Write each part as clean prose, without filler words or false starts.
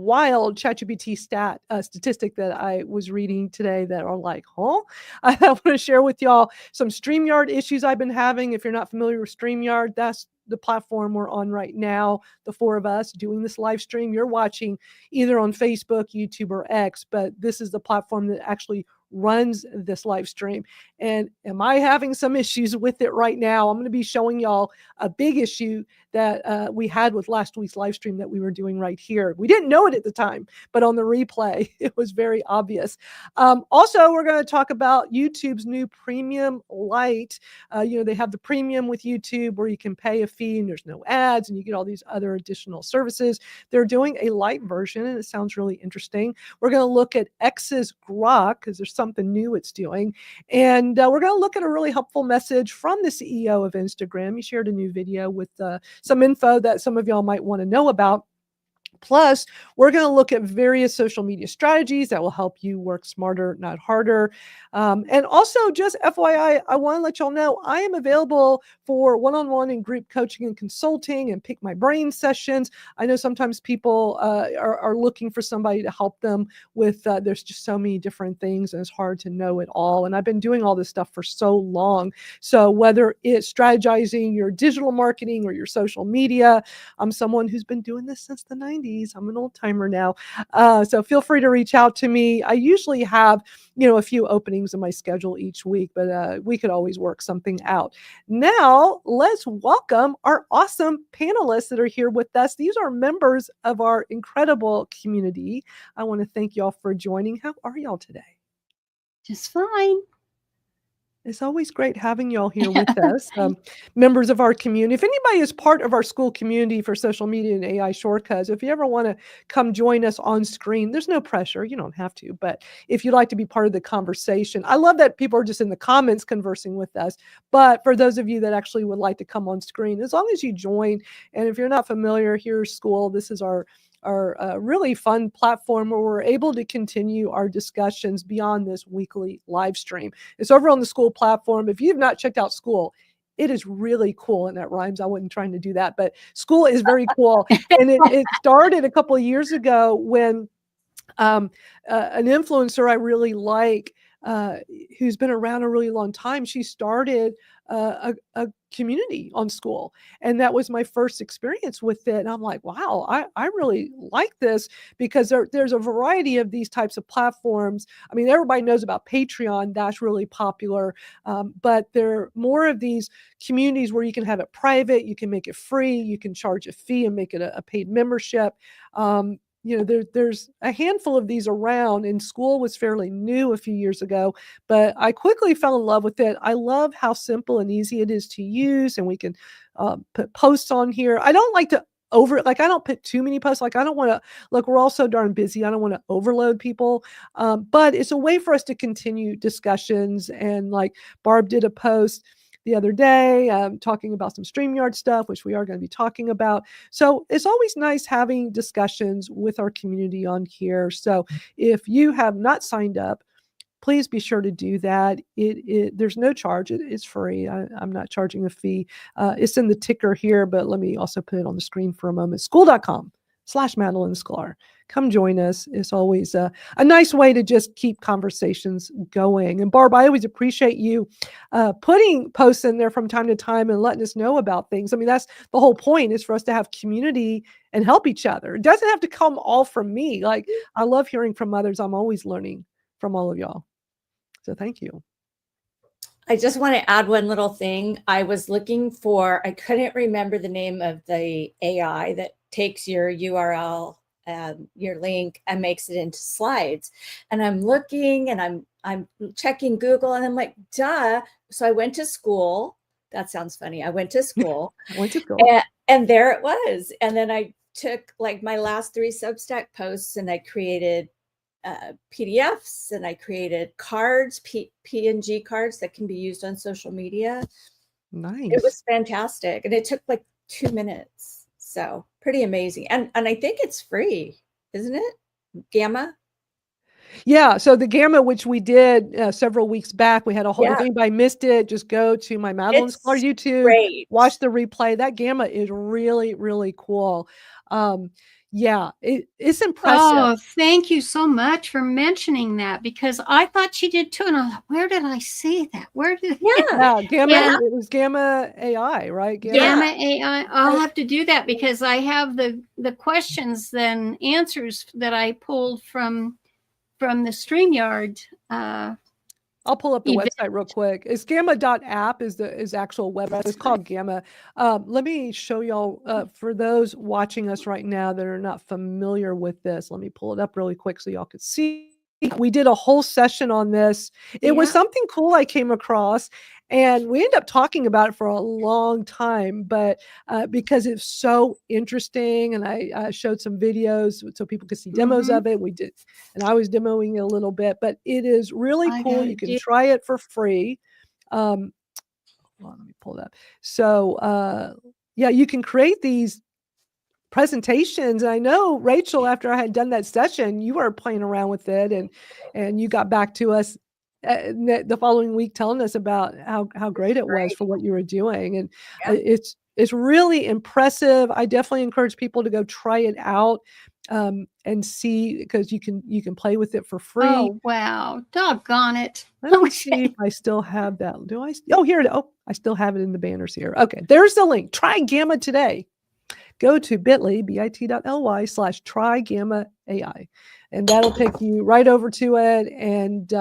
wild ChatGPT statistic that I was reading today that are like, huh? I want to share with y'all some StreamYard issues I've been having. If you're not familiar with StreamYard, that's the platform we're on right now, the four of us doing this live stream. You're watching either on Facebook, YouTube, or X, but this is the platform that actually runs this live stream. And am I having some issues with it right now? I'm going to be showing y'all a big issue that we had with last week's live stream that we were doing right here. We didn't know it at the time, but on the replay, it was very obvious. Also, we're going to talk about YouTube's new Premium Lite. They have the Premium with YouTube where you can pay a fee and there's no ads and you get all these other additional services. They're doing a light version and it sounds really interesting. We're going to look at X's Grok because there's something new it's doing. And we're going to look at a really helpful message from the CEO of Instagram. He shared a new video with some info that some of y'all might want to know about. Plus, we're going to look at various social media strategies that will help you work smarter, not harder. And also, just FYI, I want to let y'all know I am available for one-on-one and group coaching and consulting and pick my brain sessions. I know sometimes people are looking for somebody to help them with, there's just so many different things and it's hard to know it all. And I've been doing all this stuff for so long. So whether it's strategizing your digital marketing or your social media, I'm someone who's been doing this since the 90s. I'm an old timer now. So feel free to reach out to me. I usually have, a few openings in my schedule each week, but we could always work something out. Now, let's welcome our awesome panelists that are here with us. These are members of our incredible community. I want to thank y'all for joining. How are y'all today? Just fine. It's always great having y'all here with us, members of our community. If anybody is part of our school community for social media and AI shortcuts, if you ever want to come join us on screen, there's no pressure. You don't have to. But if you'd like to be part of the conversation, I love that people are just in the comments conversing with us. But for those of you that actually would like to come on screen, as long as you join, and if you're not familiar, here's School. This is our really fun platform where we're able to continue our discussions beyond this weekly live stream. It's over on the School platform. If you've not checked out School, it is really cool. And that rhymes. I wasn't trying to do that, but School is very cool. And it started a couple of years ago when an influencer I really like, who's been around a really long time, she started a community on School. And that was my first experience with it. And I'm like, wow, I really like this because there's a variety of these types of platforms. I mean, everybody knows about Patreon. That's really popular. But there are more of these communities where you can have it private, you can make it free, you can charge a fee and make it a paid membership. There's a handful of these around, and School was fairly new a few years ago, but I quickly fell in love with it. I love how simple and easy it is to use, and we can put posts on here. I don't like to I don't put too many posts. I don't want to, look, we're all so darn busy. I don't want to overload people, but it's a way for us to continue discussions. And like Barb did a post the other day, talking about some StreamYard stuff, which we are going to be talking about. So it's always nice having discussions with our community on here. So if you have not signed up, please be sure to do that. There's no charge. It's free. I'm not charging a fee. It's in the ticker here, but let me also put it on the screen for a moment. School.com/Madalyn Sklar. Come join us. It's always a nice way to just keep conversations going. And Barb, I always appreciate you putting posts in there from time to time and letting us know about things. I mean, that's the whole point, is for us to have community and help each other. It doesn't have to come all from me. Like, I love hearing from others. I'm always learning from all of y'all. So thank you. I just want to add one little thing. I was looking for, I couldn't remember the name of the AI that takes your URL, your link, and makes it into slides. And I'm looking and I'm checking Google and I'm like, duh. So I went to School. That sounds funny. I went to School. And there it was. And then I took like my last 3 Substack posts and I created PDFs, and I created cards, PNG cards that can be used on social media. Nice. It was fantastic. And it took like 2 minutes. So pretty amazing. And I think it's free, isn't it? Gamma? Yeah. So the Gamma, which we did several weeks back, we had a whole, if anybody missed it, just go to my Madalyn Sklar YouTube, watch the replay. That Gamma is really, really cool. Yeah, it's impressive. Oh, thank you so much for mentioning that because I thought she did too. And I thought, where did I see that? Where did Yeah. Yeah, Gamma, Yeah. and it was Gamma AI, right? Gamma. Gamma Yeah. AI? I'll have to do that because I have the questions then answers that I pulled from the StreamYard I'll pull up the event. website real quick. It's gamma.app is the actual website. It's called Gamma. Let me show y'all, for those watching us right now that are not familiar with this, let me pull it up really quick so y'all could see. We did a whole session on this. It was Yeah. something cool I came across, and we ended up talking about it for a long time, but because it's so interesting, and I showed some videos so people could see demos Mm-hmm. of it. We did, and I was demoing it a little bit, but it is really I cool. gotta You can do. try it for free. Um, hold on, let me pull it up. So, yeah, you can create these presentations. And I know, Rachel, after I had done that session, you were playing around with it, and you got back to us the following week telling us about how great it was Great. for what you were doing. And Yeah. it's really impressive. I definitely encourage people to go try it out, and see, because you can play with it for free. Oh wow. Doggone it. Let me see if I still have that. Do I? Oh, here it. Oh, I still have it in the banners here. Okay, there's the link. Try Gamma today. Go to bit.ly/try Gamma AI, and that'll take you right over to it. And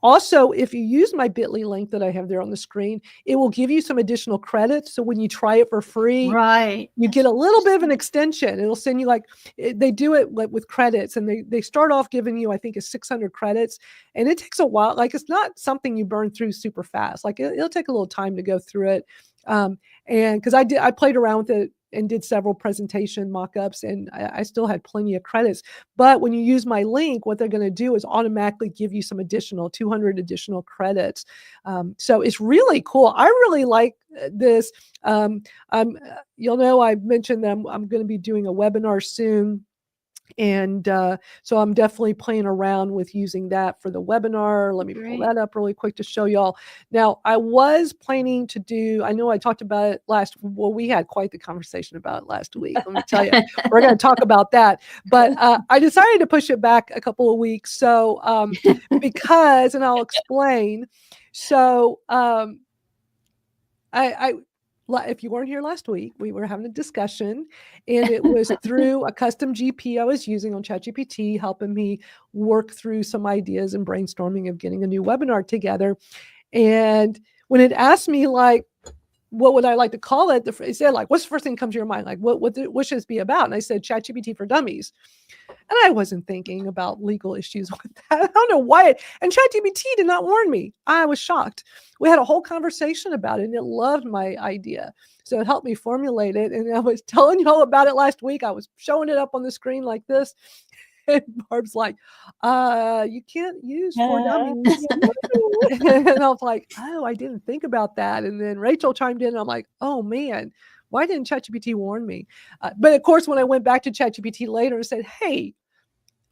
also, if you use my bit.ly link that I have there on the screen, it will give you some additional credits. So when you try it for free, Right. you get a little bit of an extension. It'll send you they do it with credits, and they start off giving you, I think, it's 600 credits, and it takes a while. Like, it's not something you burn through super fast. Like, it'll take a little time to go through it. And because I played around with it and did several presentation mock-ups, and I still had plenty of credits. But when you use my link, what they're going to do is automatically give you some additional 200 additional credits. So it's really cool. I really like this. You'll know I mentioned that I'm going to be doing a webinar soon. And so I'm definitely playing around with using that for the webinar. Let me pull Great. that up really quick to show y'all. Now, I was planning to do, I know I talked about it well, we had quite the conversation about it last week. Let me tell you, we're going to talk about that. But I decided to push it back a couple of weeks. So, because, and I'll explain. So, I if you weren't here last week, we were having a discussion, and it was through a custom GP I was using on ChatGPT, helping me work through some ideas and brainstorming of getting a new webinar together. And when it asked me, like, what would I like to call it? It said, like, what's the first thing that comes to your mind? Like, what should this be about? And I said, ChatGPT for Dummies. And I wasn't thinking about legal issues with that. I don't know why. And ChatGPT did not warn me. I was shocked. We had a whole conversation about it, and it loved my idea. So it helped me formulate it. And I was telling you all about it last week. I was showing it up on the screen like this. And Barb's like, you can't use for dummies. And I was like, oh, I didn't think about that. And then Rachel chimed in, and I'm like, oh man, why didn't ChatGPT warn me? But of course, when I went back to ChatGPT later and said, hey,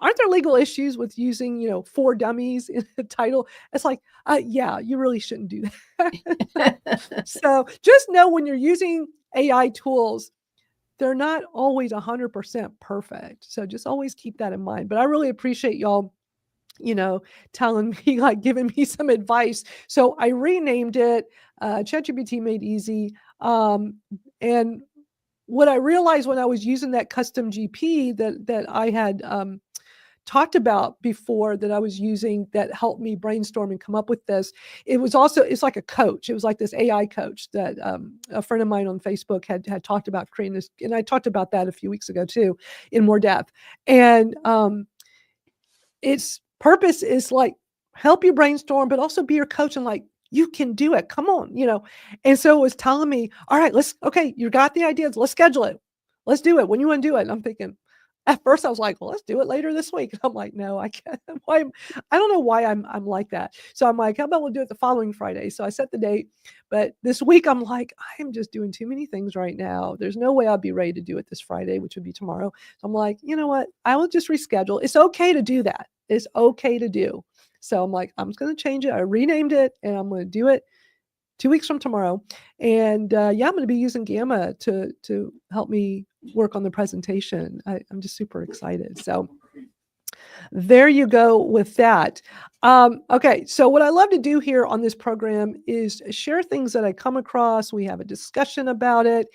aren't there legal issues with using, for dummies in the title? It's like, yeah, you really shouldn't do that. So just know, when you're using AI tools, they're not always 100% perfect. So just always keep that in mind. But I really appreciate y'all, telling me, like, giving me some advice. So I renamed it. ChatGPT made easy. And what I realized when I was using that custom GP that I had talked about before, that I was using, that helped me brainstorm and come up with this, it's like a coach. It was like this AI coach that a friend of mine on Facebook had talked about creating this, and I talked about that a few weeks ago too, in more depth. And its purpose is, like, help you brainstorm, but also be your coach, and, like, you can do it. Come on. And so it was telling me, all right, okay, you got the ideas. Let's schedule it. Let's do it when you want to do it. And I'm thinking, at first I was like, well, let's do it later this week. And I'm like, no, I can't. I don't know why I'm like that. So I'm like, how about we'll do it the following Friday? So I set the date, but this week I'm like, I am just doing too many things right now. There's no way I'll be ready to do it this Friday, which would be tomorrow. So I'm like, you know what? I will just reschedule. It's okay to do that. It's okay to do. So I'm like, I'm just going to change it. I renamed it, and I'm going to do it 2 weeks from tomorrow. And yeah, I'm going to be using Gamma to help me work on the presentation. I'm just super excited. So there you go with that. Okay, so what I love to do here on this program is share things that I come across. We have a discussion about it.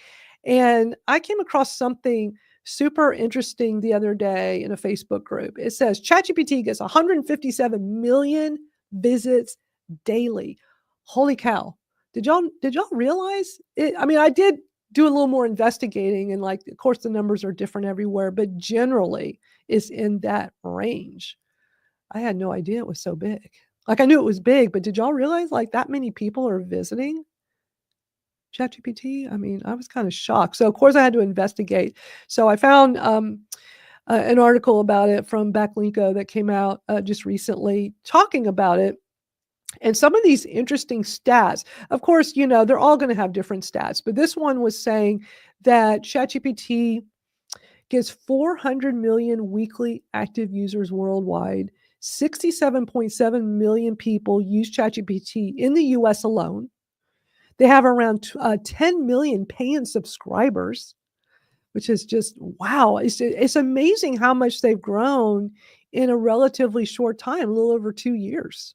And I came across something super interesting the other day in a Facebook group. It says ChatGPT gets 157 million visits daily. Holy cow. Did y'all realize it? I mean, I did do a little more investigating, and like, of course, the numbers are different everywhere, but generally is in that range. I had no idea it was so big. Like, I knew it was big, but did y'all realize like that many people are visiting ChatGPT? I mean, I was kind of shocked. So of course I had to investigate. So I found an article about it from Backlinko that came out just recently talking about it. And some of these interesting stats, of course, they're all going to have different stats, but this one was saying that ChatGPT gets 400 million weekly active users worldwide. 67.7 million people use ChatGPT in the US alone. They have around 10 million paying subscribers, which is just wow. It's amazing how much they've grown in a relatively short time, a little over 2 years.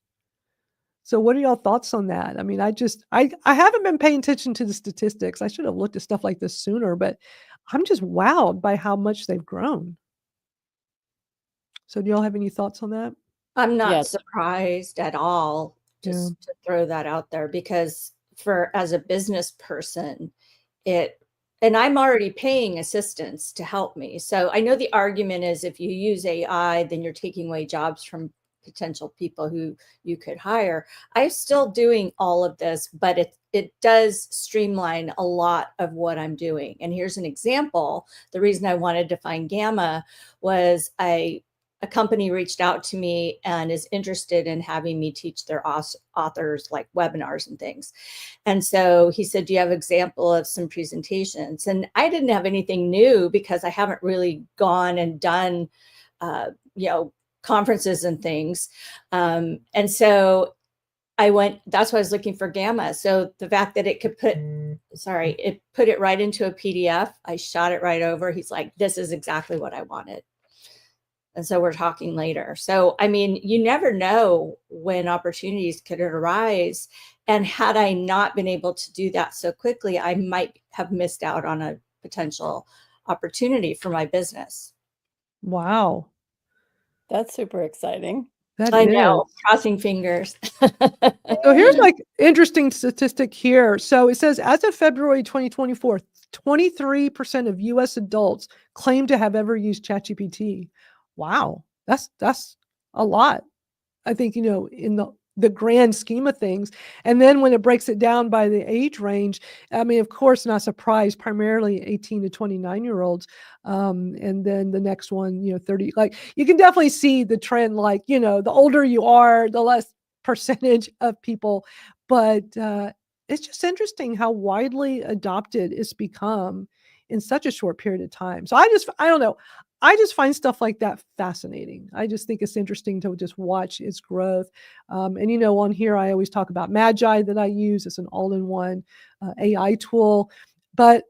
So what are y'all thoughts on that? I mean, I haven't been paying attention to the statistics. I should have looked at stuff like this sooner, but I'm just wowed by how much they've grown. So do y'all have any thoughts on that? I'm not Yes. surprised at all, just to throw that out there, because as a business person, and I'm already paying assistants to help me. So I know the argument is if you use AI, then you're taking away jobs from potential people who you could hire. I'm still doing all of this, but it does streamline a lot of what I'm doing. And here's an example. The reason I wanted to find Gamma was a company reached out to me and is interested in having me teach their authors like webinars and things. And so he said, do you have an example of some presentations? And I didn't have anything new because I haven't really gone and done, conferences and things. And so that's why I was looking for Gamma. So the fact that it could put it right into a PDF, I shot it right over. He's like, this is exactly what I wanted. And so we're talking later. So, I mean, you never know when opportunities could arise. And had I not been able to do that so quickly, I might have missed out on a potential opportunity for my business. Wow. That's super exciting. I know, crossing fingers. So here's like interesting statistic here. So it says as of February 2024, 23% of US adults claim to have ever used ChatGPT. Wow. That's a lot. I think, in the grand scheme of things. And then when it breaks it down by the age range, I mean, of course, not surprised, primarily 18 to 29-year-olds. And then the next one, 30, like you can definitely see the trend, like, the older you are, the less percentage of people. But it's just interesting how widely adopted it's become in such a short period of time. So I don't know. I just find stuff like that fascinating. I just think it's interesting to just watch its growth. And on here, I always talk about Magi that I use. It's an all-in-one AI tool. But,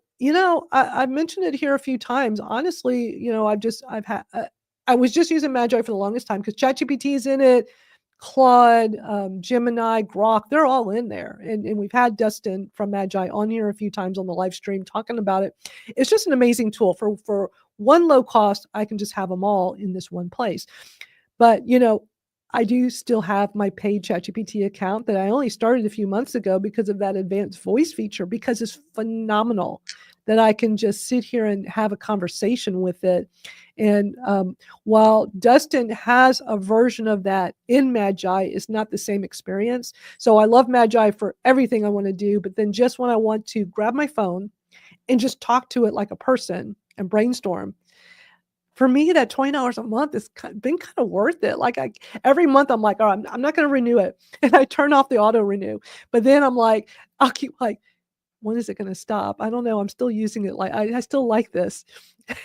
I've mentioned it here a few times. Honestly, I was just using Magi for the longest time because ChatGPT is in it. Claude, Gemini, Grok, they're all in there. And we've had Dustin from Magi on here a few times on the live stream talking about it. It's just an amazing tool for one low cost. I can just have them all in this one place. But, I do still have my paid ChatGPT account that I only started a few months ago because of that advanced voice feature, because it's phenomenal that I can just sit here and have a conversation with it. And while Dustin has a version of that in Magi, it's not the same experience. So I love Magi for everything I want to do. But then just when I want to grab my phone and just talk to it like a person and brainstorm, for me, that $20 a month has been kind of worth it. Like every month I'm like, all right, I'm not going to renew it. And I turn off the auto renew. But then I'm like, I'll keep like, when is it going to stop? I don't know. I'm still using it. Like I still like this.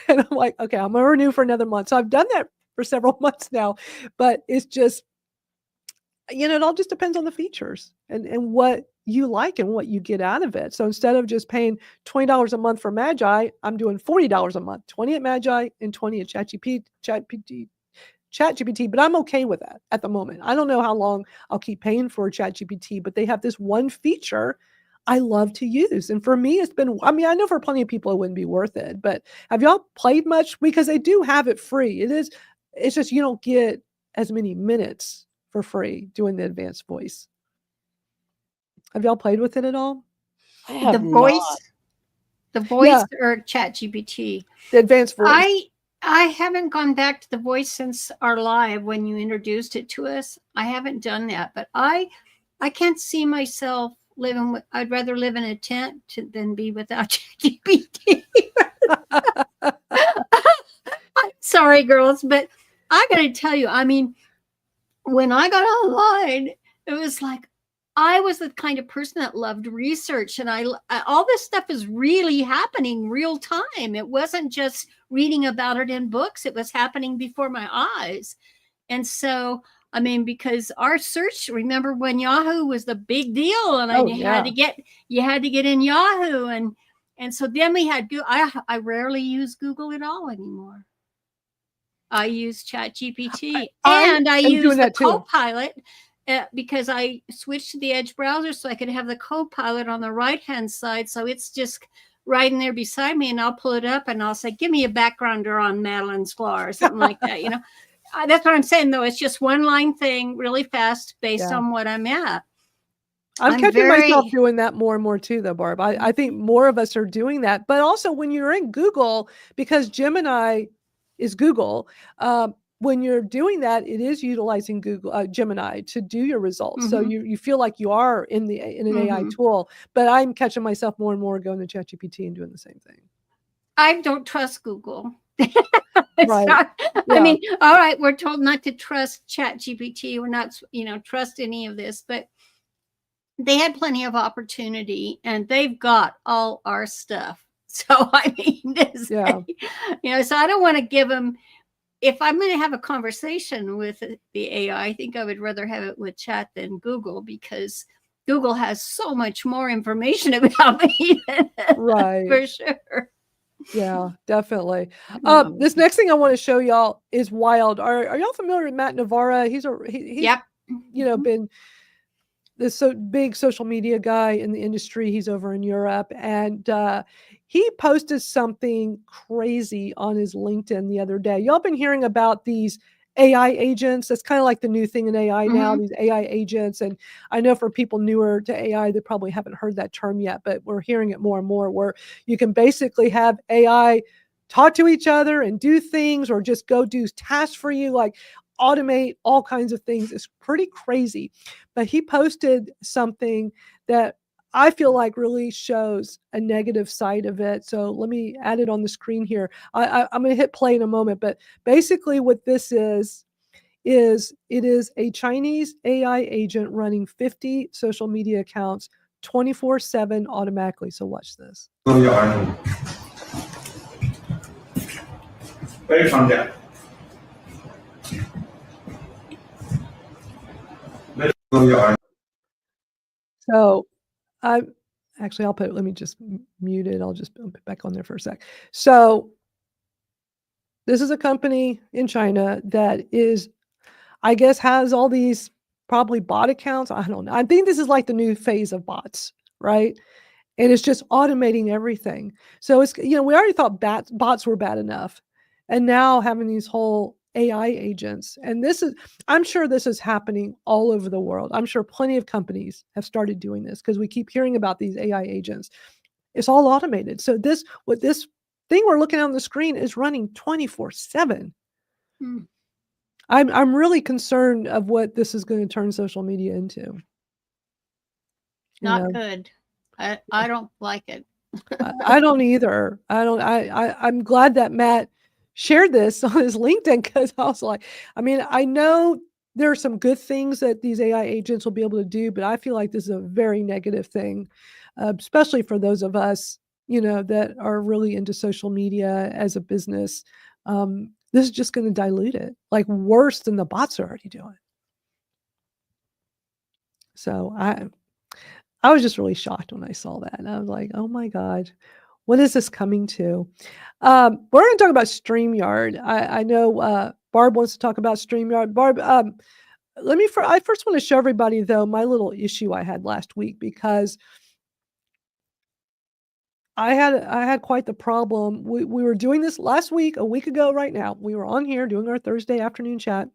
And I'm like, okay, I'm going to renew for another month. So I've done that for several months now, but it's just, it all just depends on the features and what you like and what you get out of it. So instead of just paying $20 a month for Magi, I'm doing $40 a month, 20 at Magi and 20 at ChatGPT, but I'm okay with that at the moment. I don't know how long I'll keep paying for ChatGPT, but they have this one feature I love to use. And for me, it's been, I mean, I know for plenty of people it wouldn't be worth it, but have y'all played much? Because they do have it free. It's just you don't get as many minutes for free doing the advanced voice. Have y'all played with it at all? I have The not. voice Yeah. or ChatGPT. The advanced voice. I haven't gone back to the voice since our live when you introduced it to us. I haven't done that, but I can't see myself living with. I'd rather live in a tent than be without ChatGPT. I'm sorry, girls, but I got to tell you, I mean, when I got online, it was like I was the kind of person that loved research, and all this stuff is really happening real time. It wasn't just reading about it in books; it was happening before my eyes. And so, I mean, because our search, remember when Yahoo was the big deal, and you had to get in Yahoo, and so then we had Google. I rarely use Google at all anymore. I use ChatGPT, and I use the Copilot because I switched to the Edge browser so I could have the Copilot on the right-hand side. So it's just right in there beside me, and I'll pull it up and I'll say, give me a backgrounder on Madalyn Sklar or something like that. You know, that's what I'm saying, though. It's just one line thing really fast based on what I'm at. I'm catching myself doing that more and more too, though, Barb. I think more of us are doing that. But also when you're in Google, because Gemini is Google, when you're doing that, it is utilizing Google Gemini to do your results. Mm-hmm. So you feel like you are in an AI tool. But I'm catching myself more and more going to ChatGPT and doing the same thing. I don't trust Google. Right. I mean, all right, we're told not to trust ChatGPT. We're not, trust any of this, but they had plenty of opportunity, and they've got all our stuff. So I mean, so I don't want to give them. If I'm going to have a conversation with the AI, I think I would rather have it with Chat than Google, because Google has so much more information about me. Right. For sure. Yeah, definitely. This next thing I want to show y'all is wild. Are y'all familiar with Matt Navarra? He's yep. Been this big social media guy in the industry. He's over in Europe, and he posted something crazy on his LinkedIn the other day. Y'all been hearing about these AI agents. That's kind of like the new thing in AI now, these AI agents. And I know for people newer to AI, they probably haven't heard that term yet, but we're hearing it more and more, where you can basically have AI talk to each other and do things, or just go do tasks for you, like automate all kinds of things. It's pretty crazy. But he posted something that I feel like really shows a negative side of it. So let me add it on the screen here. I'm going to hit play in a moment, but basically what this is it is a Chinese AI agent running 50 social media accounts 24/7 automatically. So watch this. 非常简单。 So let me just mute it. I'll just put it back on there for a sec. So this is a company in China that is, I guess, has all these probably bot accounts. I don't know. I think this is like the new phase of bots, right? And it's just automating everything. So it's, we already thought bots were bad enough. And now having these whole AI agents. And I'm sure this is happening all over the world. I'm sure plenty of companies have started doing this, because we keep hearing about these AI agents. It's all automated. So this thing we're looking at on the screen is running 24/7. I'm really concerned of what this is going to turn social media into. Not good. I don't like it. I don't either. I'm glad that Matt shared this on his LinkedIn, because I was like, I mean, I know there are some good things that these AI agents will be able to do, but I feel like this is a very negative thing, especially for those of us, that are really into social media as a business. This is just going to dilute it, like worse than the bots are already doing. So I I was just really shocked when I saw that. And I was like, oh my God, what is this coming to? We're going to talk about StreamYard. I know Barb wants to talk about StreamYard. Barb, I first want to show everybody, though, my little issue I had last week, because I had quite the problem. We were doing this last week, a week ago right now. We were on here doing our Thursday afternoon chat.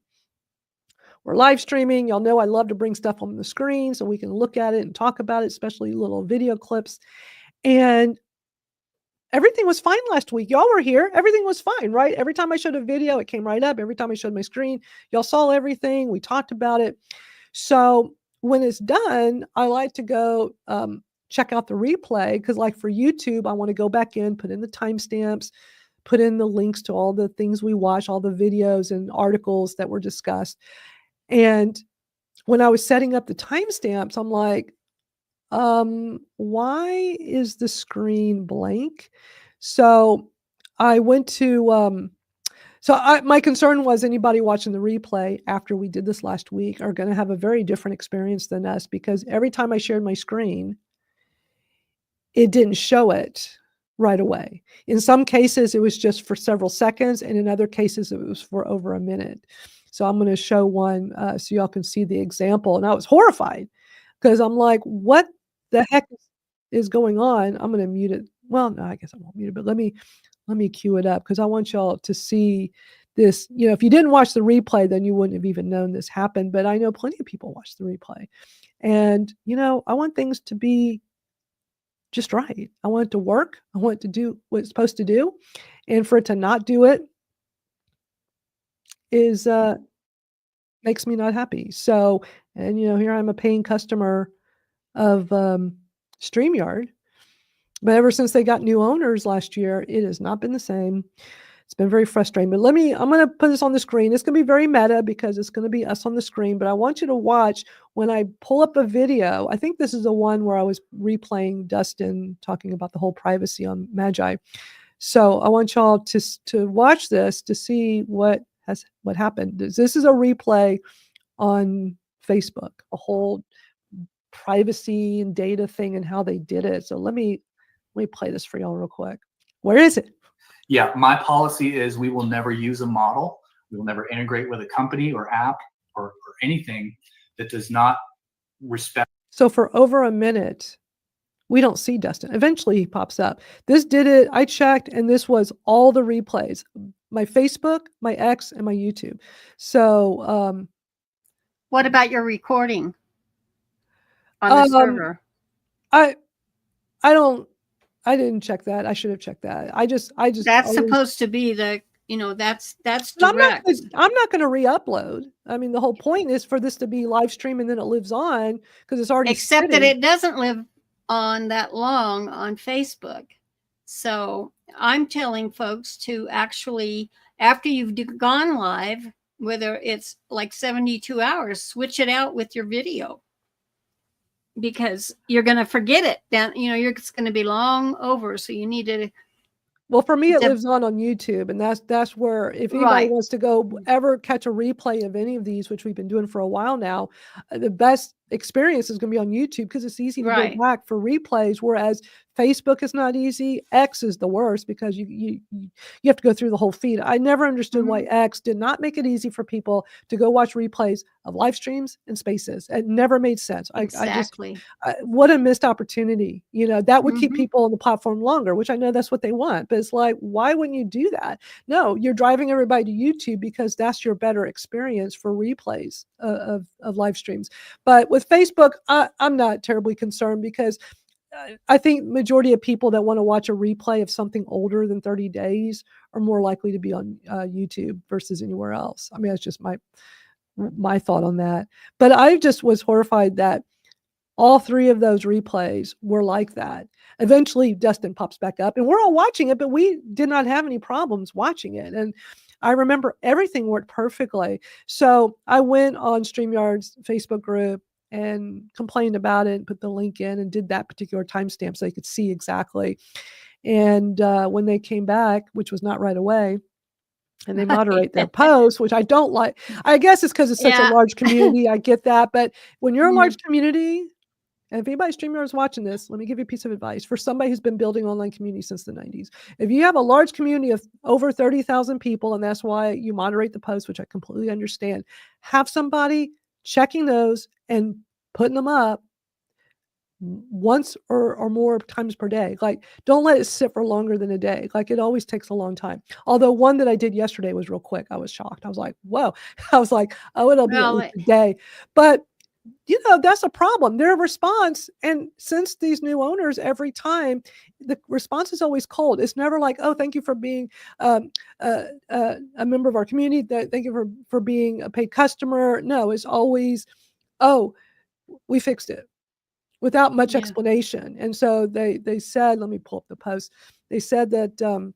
We're live streaming. Y'all know I love to bring stuff on the screen so we can look at it and talk about it, especially little video clips. And everything was fine last week. Y'all were here. Everything was fine, right? Every time I showed a video, it came right up. Every time I showed my screen, y'all saw everything. We talked about it. So when it's done, I like to go check out the replay, because like for YouTube, I want to go back in, put in the timestamps, put in the links to all the things we watch, all the videos and articles that were discussed. And when I was setting up the timestamps, I'm like, why is the screen blank? So I went to, my concern was anybody watching the replay after we did this last week are going to have a very different experience than us, because every time I shared my screen, it didn't show it right away. In some cases, it was just for several seconds, and in other cases, it was for over a minute. So I'm going to show one so y'all can see the example. And I was horrified, because I'm like, what the heck is going on? I'm going to mute it. Well, no, I guess I won't mute it, but let me cue it up, because I want y'all to see this. You know, if you didn't watch the replay, then you wouldn't have even known this happened. But I know plenty of people watch the replay. And, you know, I want things to be just right. I want it to work. I want it to do what it's supposed to do. And for it to not do it is makes me not happy. So, and you know, here I'm a paying customer of StreamYard. But ever since they got new owners last year, it has not been the same. It's been very frustrating. But I'm going to put this on the screen. It's going to be very meta, because it's going to be us on the screen. But I want you to watch when I pull up a video. I think this is the one where I was replaying Dustin talking about the whole privacy on Magi. So I want y'all to watch this to see what happened. This is a replay on Facebook, a whole privacy and data thing and how they did it. So let me play this for y'all real quick. Where is it? Yeah, my policy is we will never use a model. We will never integrate with a company or app or anything that does not respect. So for over a minute, we don't see Dustin. Eventually he pops up. This did it. I checked, and this was all the replays. My Facebook, my X, and my YouTube. So what about your recording on the server? I didn't check that. I should have checked that. I just that's supposed to be the, you know, that's direct. I'm not going to re-upload. I mean, the whole point is for this to be live stream, and then it lives on, because it's already except that it doesn't live on that long on Facebook. So I'm telling folks to actually, after you've gone live, whether it's like 72 hours, switch it out with your video, because you're going to forget it. Then, you know, it's going to be long over. So you need to. Well, for me, it lives on YouTube, and that's where, if anybody wants to go ever catch a replay of any of these, which we've been doing for a while now, the best experience is going to be on YouTube, because it's easy to go back for replays. Whereas Facebook is not easy. X is the worst, because you have to go through the whole feed. I never understood why X did not make it easy for people to go watch replays of live streams and spaces. It never made sense. Exactly. What a missed opportunity. You know, that would keep people on the platform longer, which I know that's what they want. But it's like, why wouldn't you do that? No, you're driving everybody to YouTube, because that's your better experience for replays of live streams. But with Facebook, I'm not terribly concerned, because I think majority of people that want to watch a replay of something older than 30 days are more likely to be on YouTube versus anywhere else. I mean, that's just my thought on that. But I just was horrified that all three of those replays were like that. Eventually, Dustin pops back up, and we're all watching it, but we did not have any problems watching it. And I remember everything worked perfectly. So I went on StreamYard's Facebook group and complained about it, and put the link in, and did that particular timestamp so they could see exactly. And when they came back, which was not right away, and they moderate their posts, which I don't like. I guess it's because it's such a large community. I get that. But when you're a large community And if anybody StreamYard is watching this, let me give you a piece of advice for somebody who's been building online community since the 90s. If you have a large community of over 30,000 people, and that's why you moderate the post, which I completely understand, have somebody checking those and putting them up once or more times per day. Like, don't let it sit for longer than a day. Like, it always takes a long time. Although one that I did yesterday was real quick. I was shocked. I was like, whoa. I was like, oh, it'll be at Well, least a day. But that's a problem. Their response, and since these new owners, every time the response is always cold. It's never like, oh, thank you for being a member of our community. Thank you for being a paid customer. No, it's always, oh, we fixed it, without much Yeah. explanation. And so they said, let me pull up the post. They said that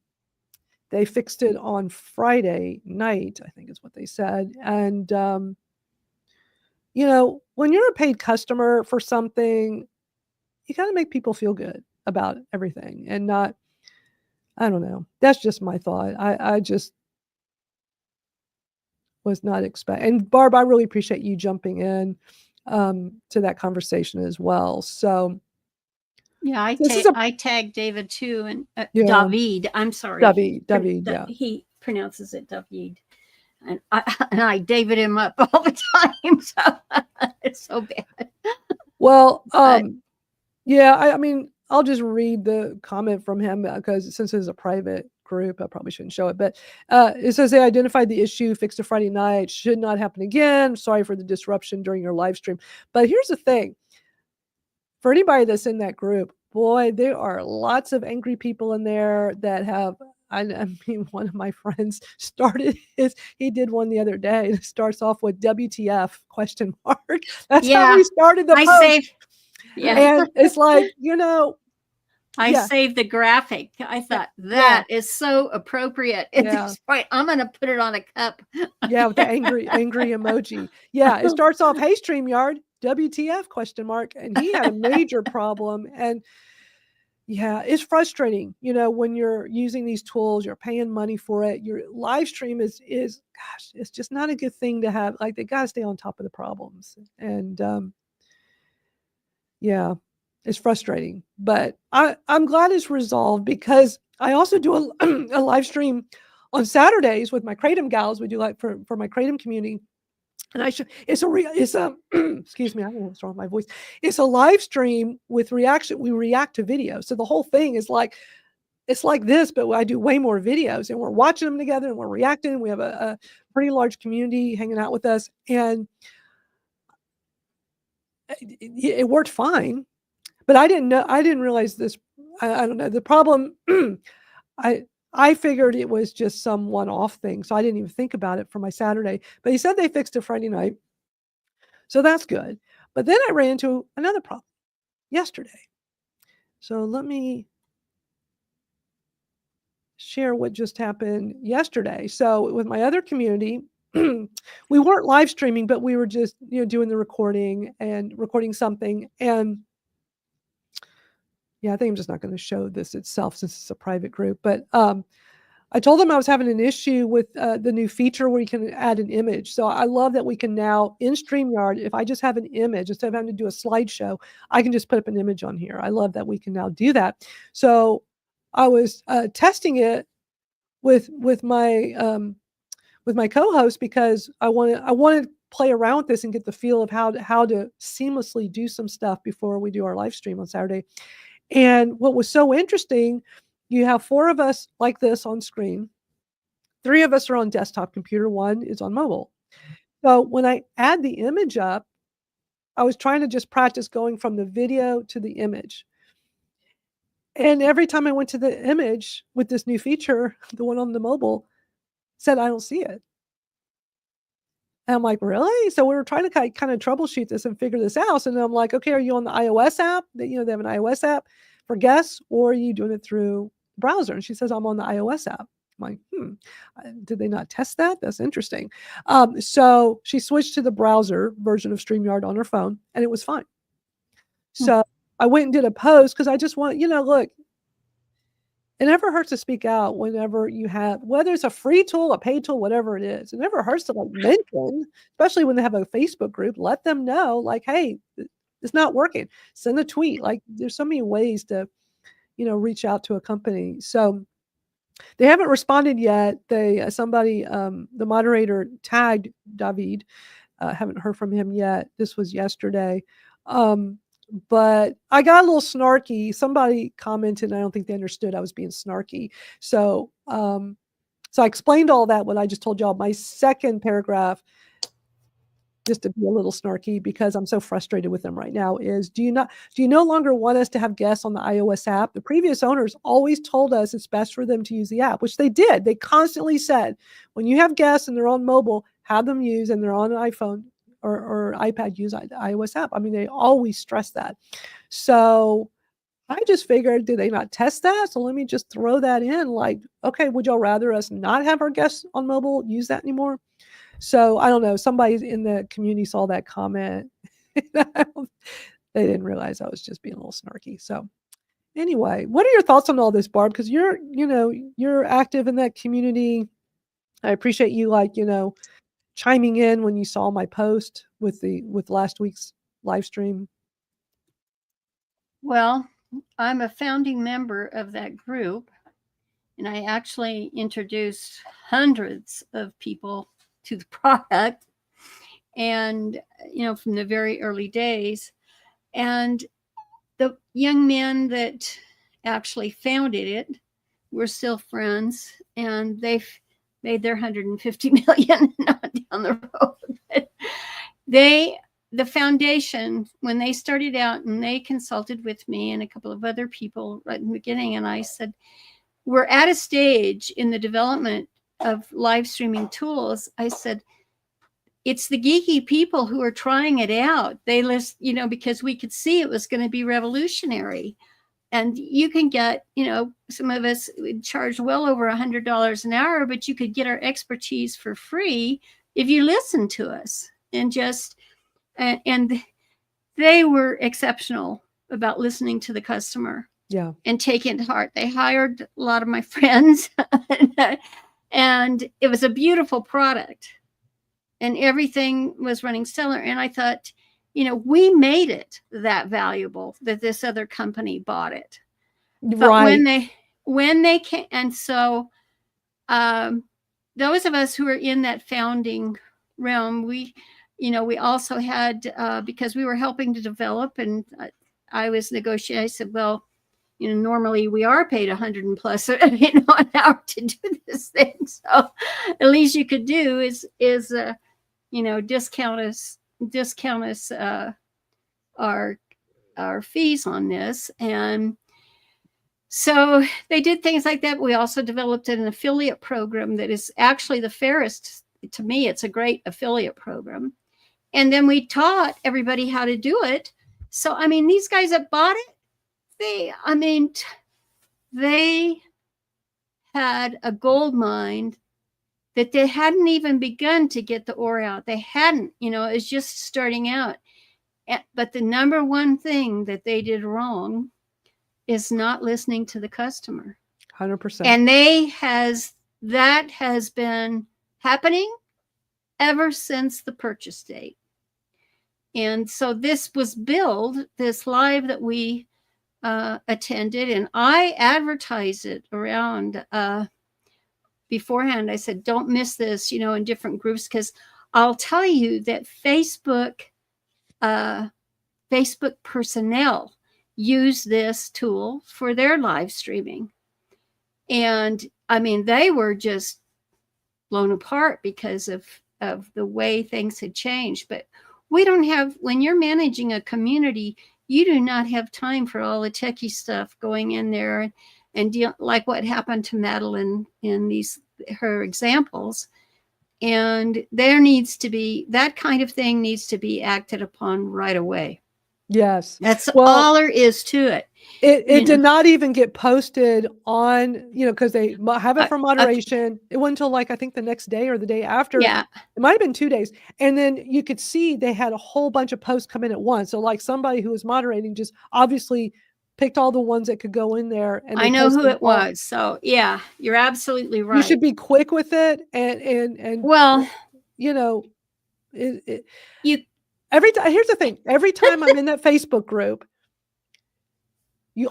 they fixed it on Friday night, I think is what they said. And when you're a paid customer for something, you got to make people feel good about everything and not, I don't know. That's just my thought. I just was not expecting. And Barb, I really appreciate you jumping in to that conversation as well. So Yeah, this is I tagged David too, and Yeah. David. I'm sorry, David, yeah. he pronounces it David, and I David him up all the time. So it's so bad. Well, But- yeah, I mean, I'll just read the comment from him because since it's a private group, I probably shouldn't show it. But it says they identified the issue, fixed it Friday night, should not happen again. Sorry for the disruption during your live stream. But here's the thing. For anybody that's in that group, boy, there are lots of angry people in there that have, I mean, one of my friends he did one the other day. It starts off with WTF ? That's how Yeah, he started the I post. saved. Yeah, And it's like, I yeah. saved the graphic. I thought that is so appropriate at Yeah. this point. I'm going to put it on a cup. Yeah, with the angry emoji. Yeah, it starts off, hey, StreamYard, WTF ? And he had a major problem. And yeah, it's frustrating, when you're using these tools, you're paying money for it. Your live stream is gosh, it's just not a good thing to have. Like, they got to stay on top of the problems. And yeah, it's frustrating, but I'm glad it's resolved because I also do a live stream on Saturdays with my Kratom gals. We do like for my Kratom community. And it's a excuse me, I don't know what's wrong with my voice. It's a live stream with reaction. We react to video. So the whole thing is like, it's like this, but I do way more videos and we're watching them together and we're reacting. We have a pretty large community hanging out with us, and it worked fine. But I didn't realize this. I don't know. The problem, I figured it was just some one-off thing. So I didn't even think about it for my Saturday. But he said they fixed it Friday night. So that's good. But then I ran into another problem yesterday. So let me share what just happened yesterday. So with my other community, we weren't live streaming, but we were just, doing the recording and recording something. And yeah, I think I'm just not going to show this itself since it's a private group. But I told them I was having an issue with the new feature where you can add an image. So I love that we can now, in StreamYard, if I just have an image, instead of having to do a slideshow, I can just put up an image on here. I love that we can now do that. So I was testing it with my co-host because I wanted to play around with this and get the feel of how to seamlessly do some stuff before we do our live stream on Saturday. And what was so interesting, you have 4 of us like this on screen. 3 of us are on desktop computer, 1 is on mobile. So when I add the image up, I was trying to just practice going from the video to the image. And every time I went to the image with this new feature, the one on the mobile, said, I don't see it. And I'm like, really? So we were trying to kind of troubleshoot this and figure this out. And I'm like, okay, are you on the iOS app? They have an iOS app for guests, or are you doing it through browser? And she says, I'm on the iOS app. I'm like, did they not test that? That's interesting. So she switched to the browser version of StreamYard on her phone, and it was fine. So I went and did a post because I just want, look, it never hurts to speak out whenever you have, whether it's a free tool, a paid tool, whatever it is. It never hurts to mention, especially when they have a Facebook group, let them know, like, hey, this it's not working. Send a tweet. Like there's so many ways to, reach out to a company. So they haven't responded yet. Somebody, the moderator tagged David. Haven't heard from him yet. This was yesterday. But I got a little snarky. Somebody commented, and I don't think they understood I was being snarky. So, so I explained all that when I just told y'all my second paragraph, just to be a little snarky because I'm so frustrated with them right now, is do you no longer want us to have guests on the iOS app? The previous owners always told us it's best for them to use the app, which they did. They constantly said, when you have guests and they're on mobile, have them use, and they're on an iPhone or iPad, use the iOS app. I mean, they always stress that. So I just figured, did they not test that? So let me just throw that in. Like, okay, would y'all rather us not have our guests on mobile use that anymore? So I don't know. Somebody in the community saw that comment. They didn't realize I was just being a little snarky. So anyway, what are your thoughts on all this, Barb? Because you're active in that community. I appreciate you chiming in when you saw my post with last week's live stream. Well, I'm a founding member of that group, and I actually introduced hundreds of people to the product, and from the very early days. And the young men that actually founded it, we're still friends, and they've made their 150 million not down the road. The foundation, when they started out, and they consulted with me and a couple of other people right in the beginning, and I said, we're at a stage in the development of live streaming tools. I said, it's the geeky people who are trying it out. They list, because we could see it was going to be revolutionary. And you can get, some of us would charge well over $100 an hour, but you could get our expertise for free if you listen to us. And they were exceptional about listening to the customer. Yeah. And taking it to heart. They hired a lot of my friends, and it was a beautiful product, and everything was running stellar. And I thought, we made it that valuable that this other company bought it. But right. when they came, and so those of us who are in that founding realm, we also had, because we were helping to develop, and I was negotiating. I said, well, normally we are paid 100 and plus, an hour to do this thing. So at least you could do is discount us our fees on this. And so they did things like that. We also developed an affiliate program that is actually the fairest. To me, it's a great affiliate program. And then we taught everybody how to do it. So, these guys that bought it, they had a gold mine that they hadn't even begun to get the ore out. They hadn't, it was just starting out. But the number one thing that they did wrong is not listening to the customer. 100%. And that has been happening ever since the purchase date. And so this was billed, this live that we attended, and I advertised it around beforehand. I said, don't miss this, in different groups, because I'll tell you that Facebook personnel use this tool for their live streaming. And they were just blown apart because of the way things had changed. But we don't have, when you're managing a community, you do not have time for all the techie stuff going in there and deal, like what happened to Madalyn in her examples. And there needs to be, that kind of thing needs to be acted upon right away. Yes. That's all there is to it. It did not even get posted on, because they have it for moderation. It wasn't until I think the next day or the day after. Yeah. It might have been 2 days. And then you could see they had a whole bunch of posts come in at once. So somebody who was moderating just obviously picked all the ones that could go in there. And I know who it was. So yeah, you're absolutely right. You should be quick with it. And well, Here's the thing. Every time I'm in that Facebook group,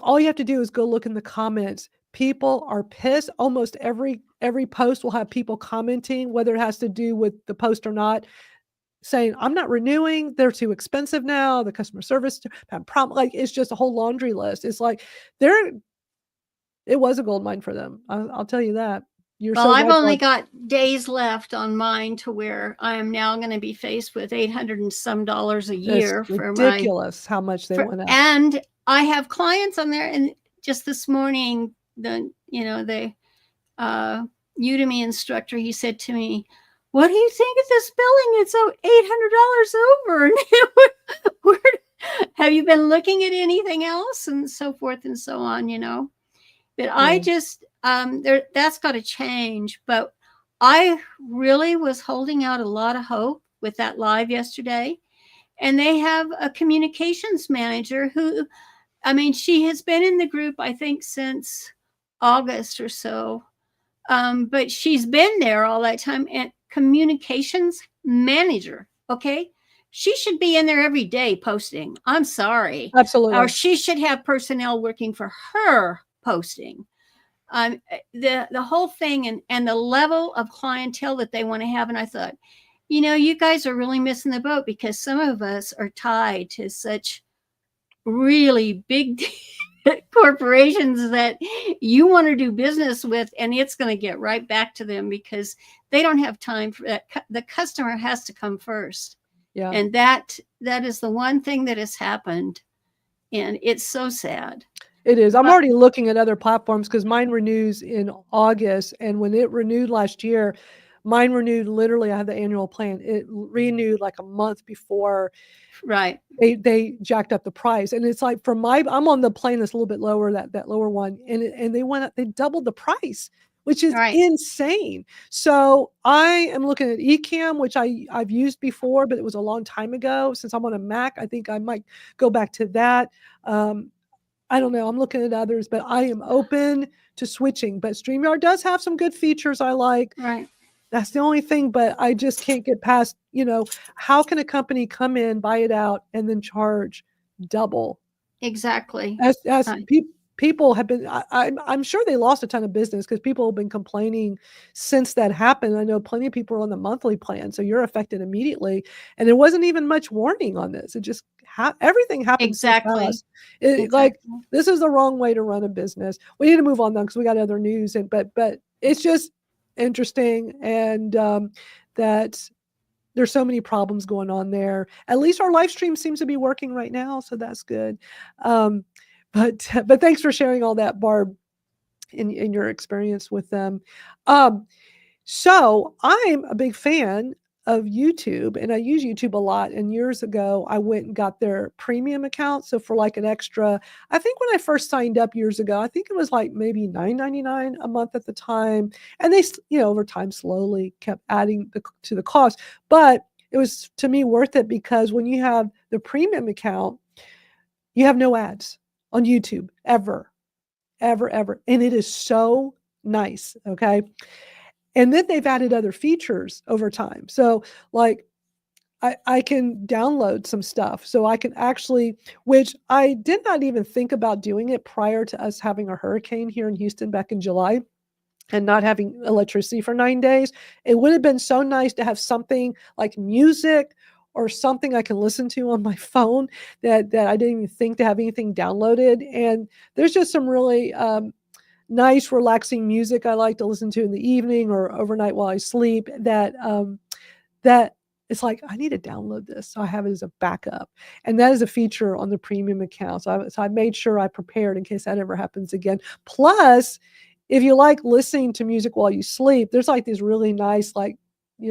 all you have to do is go look in the comments. People are pissed. Almost every post will have people commenting, whether it has to do with the post or not, saying, I'm not renewing. They're too expensive now. The customer service problem. Like, it's just a whole laundry list. It's like it was a gold mine for them. I'll tell you that. Well, I've only got days left on mine to where I am now going to be faced with $800 and some a year for ridiculous how much they went up. And I have clients on there, and just this morning, the Udemy instructor, he said to me, "What do you think of this billing? It's $800 over." Have you been looking at anything else, and so forth and so on? But I just that's got to change. But I really was holding out a lot of hope with that live yesterday, and they have a communications manager who, she has been in the group, I think, since August or so. But she's been there all that time, and communications manager. Okay. She should be in there every day posting. I'm sorry. Absolutely. Or she should have personnel working for her posting. The whole thing and the level of clientele that they want to have. And I thought, you guys are really missing the boat, because some of us are tied to such really big corporations that you want to do business with, and it's going to get right back to them because they don't have time for that. The customer has to come first. Yeah. And that is the one thing that has happened, and it's so sad. It is. I'm already looking at other platforms because mine renews in August, and when it renewed last year, mine renewed literally. I have the annual plan. It renewed like a month before. Right. They jacked up the price, and it's like I'm on the plan that's a little bit lower, that lower one, and they went up. They doubled the price, which is insane. So I am looking at Ecamm, which I've used before, but it was a long time ago. Since I'm on a Mac, I think I might go back to that. I don't know. I'm looking at others, but I am open to switching. But StreamYard does have some good features I like. Right. That's the only thing, but I just can't get past, how can a company come in, buy it out, and then charge double? Exactly. As people have been, I'm sure they lost a ton of business because people have been complaining since that happened. I know plenty of people are on the monthly plan, so you're affected immediately. And there wasn't even much warning on this. It just everything happened. Exactly. So fast. Like, this is the wrong way to run a business. We need to move on though, because we got other news. But it's just interesting, and that there's so many problems going on there. At least our live stream seems to be working right now, so that's good. But thanks for sharing all that, Barb, in your experience with them. So I'm a big fan of YouTube, and I use YouTube a lot. And years ago, I went and got their premium account. So for like an extra, I think when I first signed up years ago, I think it was like maybe $9.99 a month at the time. And they, over time slowly kept adding to the cost. But it was, to me, worth it, because when you have the premium account, you have no ads on YouTube ever. And it is so nice. Okay. And then they've added other features over time. So like I can download some stuff. So I can actually, which I did not even think about doing it prior to us having a hurricane here in Houston back in July and not having electricity for 9 days. It would have been so nice to have something like music or something I can listen to on my phone that I didn't even think to have anything downloaded. And there's just some really nice, relaxing music I like to listen to in the evening or overnight while I sleep, that it's like, I need to download this so I have it as a backup. And that is a feature on the premium account. So I made sure I prepared in case that ever happens again. Plus, if you like listening to music while you sleep, there's like these really nice, like,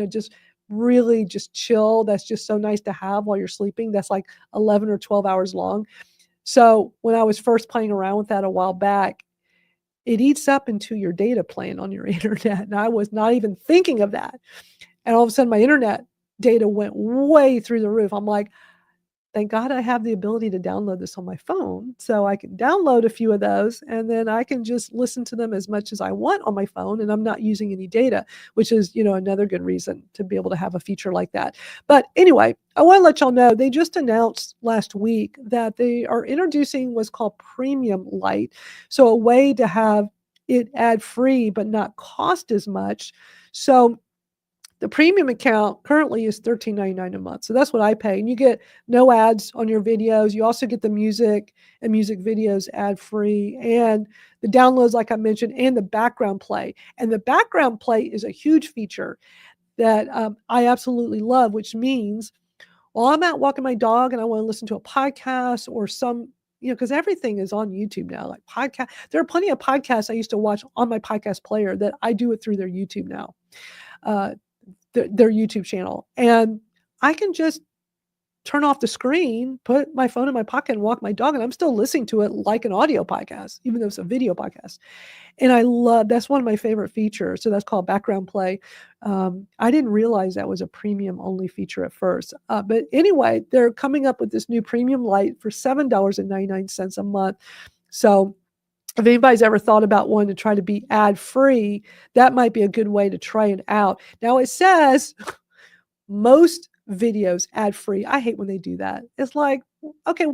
just really just chill. That's just so nice to have while you're sleeping. That's like 11 or 12 hours long. So when I was first playing around with that a while back, it eats up into your data plan on your internet. And I was not even thinking of that. And all of a sudden my internet data went way through the roof. I'm like, thank God I have the ability to download this on my phone. So I can download a few of those and then I can just listen to them as much as I want on my phone and I'm not using any data, which is, another good reason to be able to have a feature like that. But anyway, I want to let y'all know they just announced last week that they are introducing what's called Premium Lite. So a way to have it ad free but not cost as much. So the premium account currently is $13.99 a month. So that's what I pay. And you get no ads on your videos. You also get the music and music videos ad free and the downloads, like I mentioned, and the background play. And the background play is a huge feature that I absolutely love, which means while I'm out walking my dog and I want to listen to a podcast or some, because everything is on YouTube now, like podcast. There are plenty of podcasts I used to watch on my podcast player that I do it through their YouTube now. Their YouTube channel. And I can just turn off the screen, put my phone in my pocket and walk my dog. And I'm still listening to it like an audio podcast, even though it's a video podcast. And that's one of my favorite features. So that's called background play. I didn't realize that was a premium only feature at first. But anyway, they're coming up with this new Premium Lite for $7.99 a month. So if anybody's ever thought about wanting to try to be ad free, that might be a good way to try it out. Now it says most videos ad free. I hate when they do that. It's like, okay,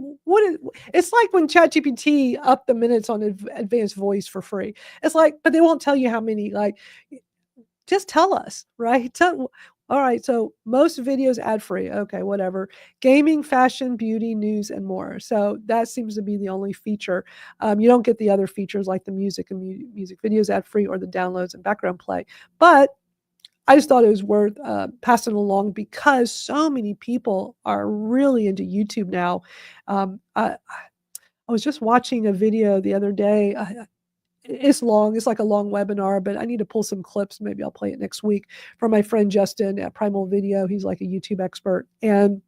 it's like when ChatGPT upped the minutes on advanced voice for free. It's like, but they won't tell you how many, like, just tell us, right? All right, so most videos ad-free. Okay, whatever. Gaming, fashion, beauty, news, and more. So that seems to be the only feature. You don't get the other features like the music and music videos ad-free or the downloads and background play. But I just thought it was worth passing along because so many people are really into YouTube now. I was just watching a video the other day. It's long. It's like a long webinar, but I need to pull some clips. Maybe I'll play it next week from my friend Justin at Primal Video. He's like a YouTube expert and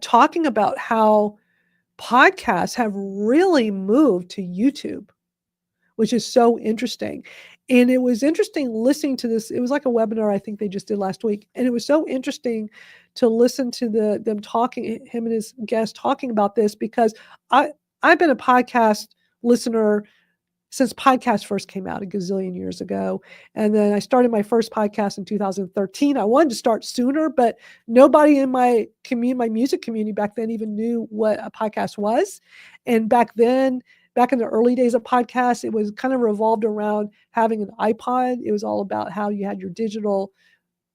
talking about how podcasts have really moved to YouTube, which is so interesting. And it was interesting listening to this. It was like a webinar I think they just did last week. And it was so interesting to listen to them talking, him and his guest talking about this because I've been a podcast listener since podcasts first came out a gazillion years ago. And then I started my first podcast in 2013. I wanted to start sooner, but nobody in my community, my music community back then even knew what a podcast was. And back then, back in the early days of podcasts, it was kind of revolved around having an iPod. It was all about how you had your digital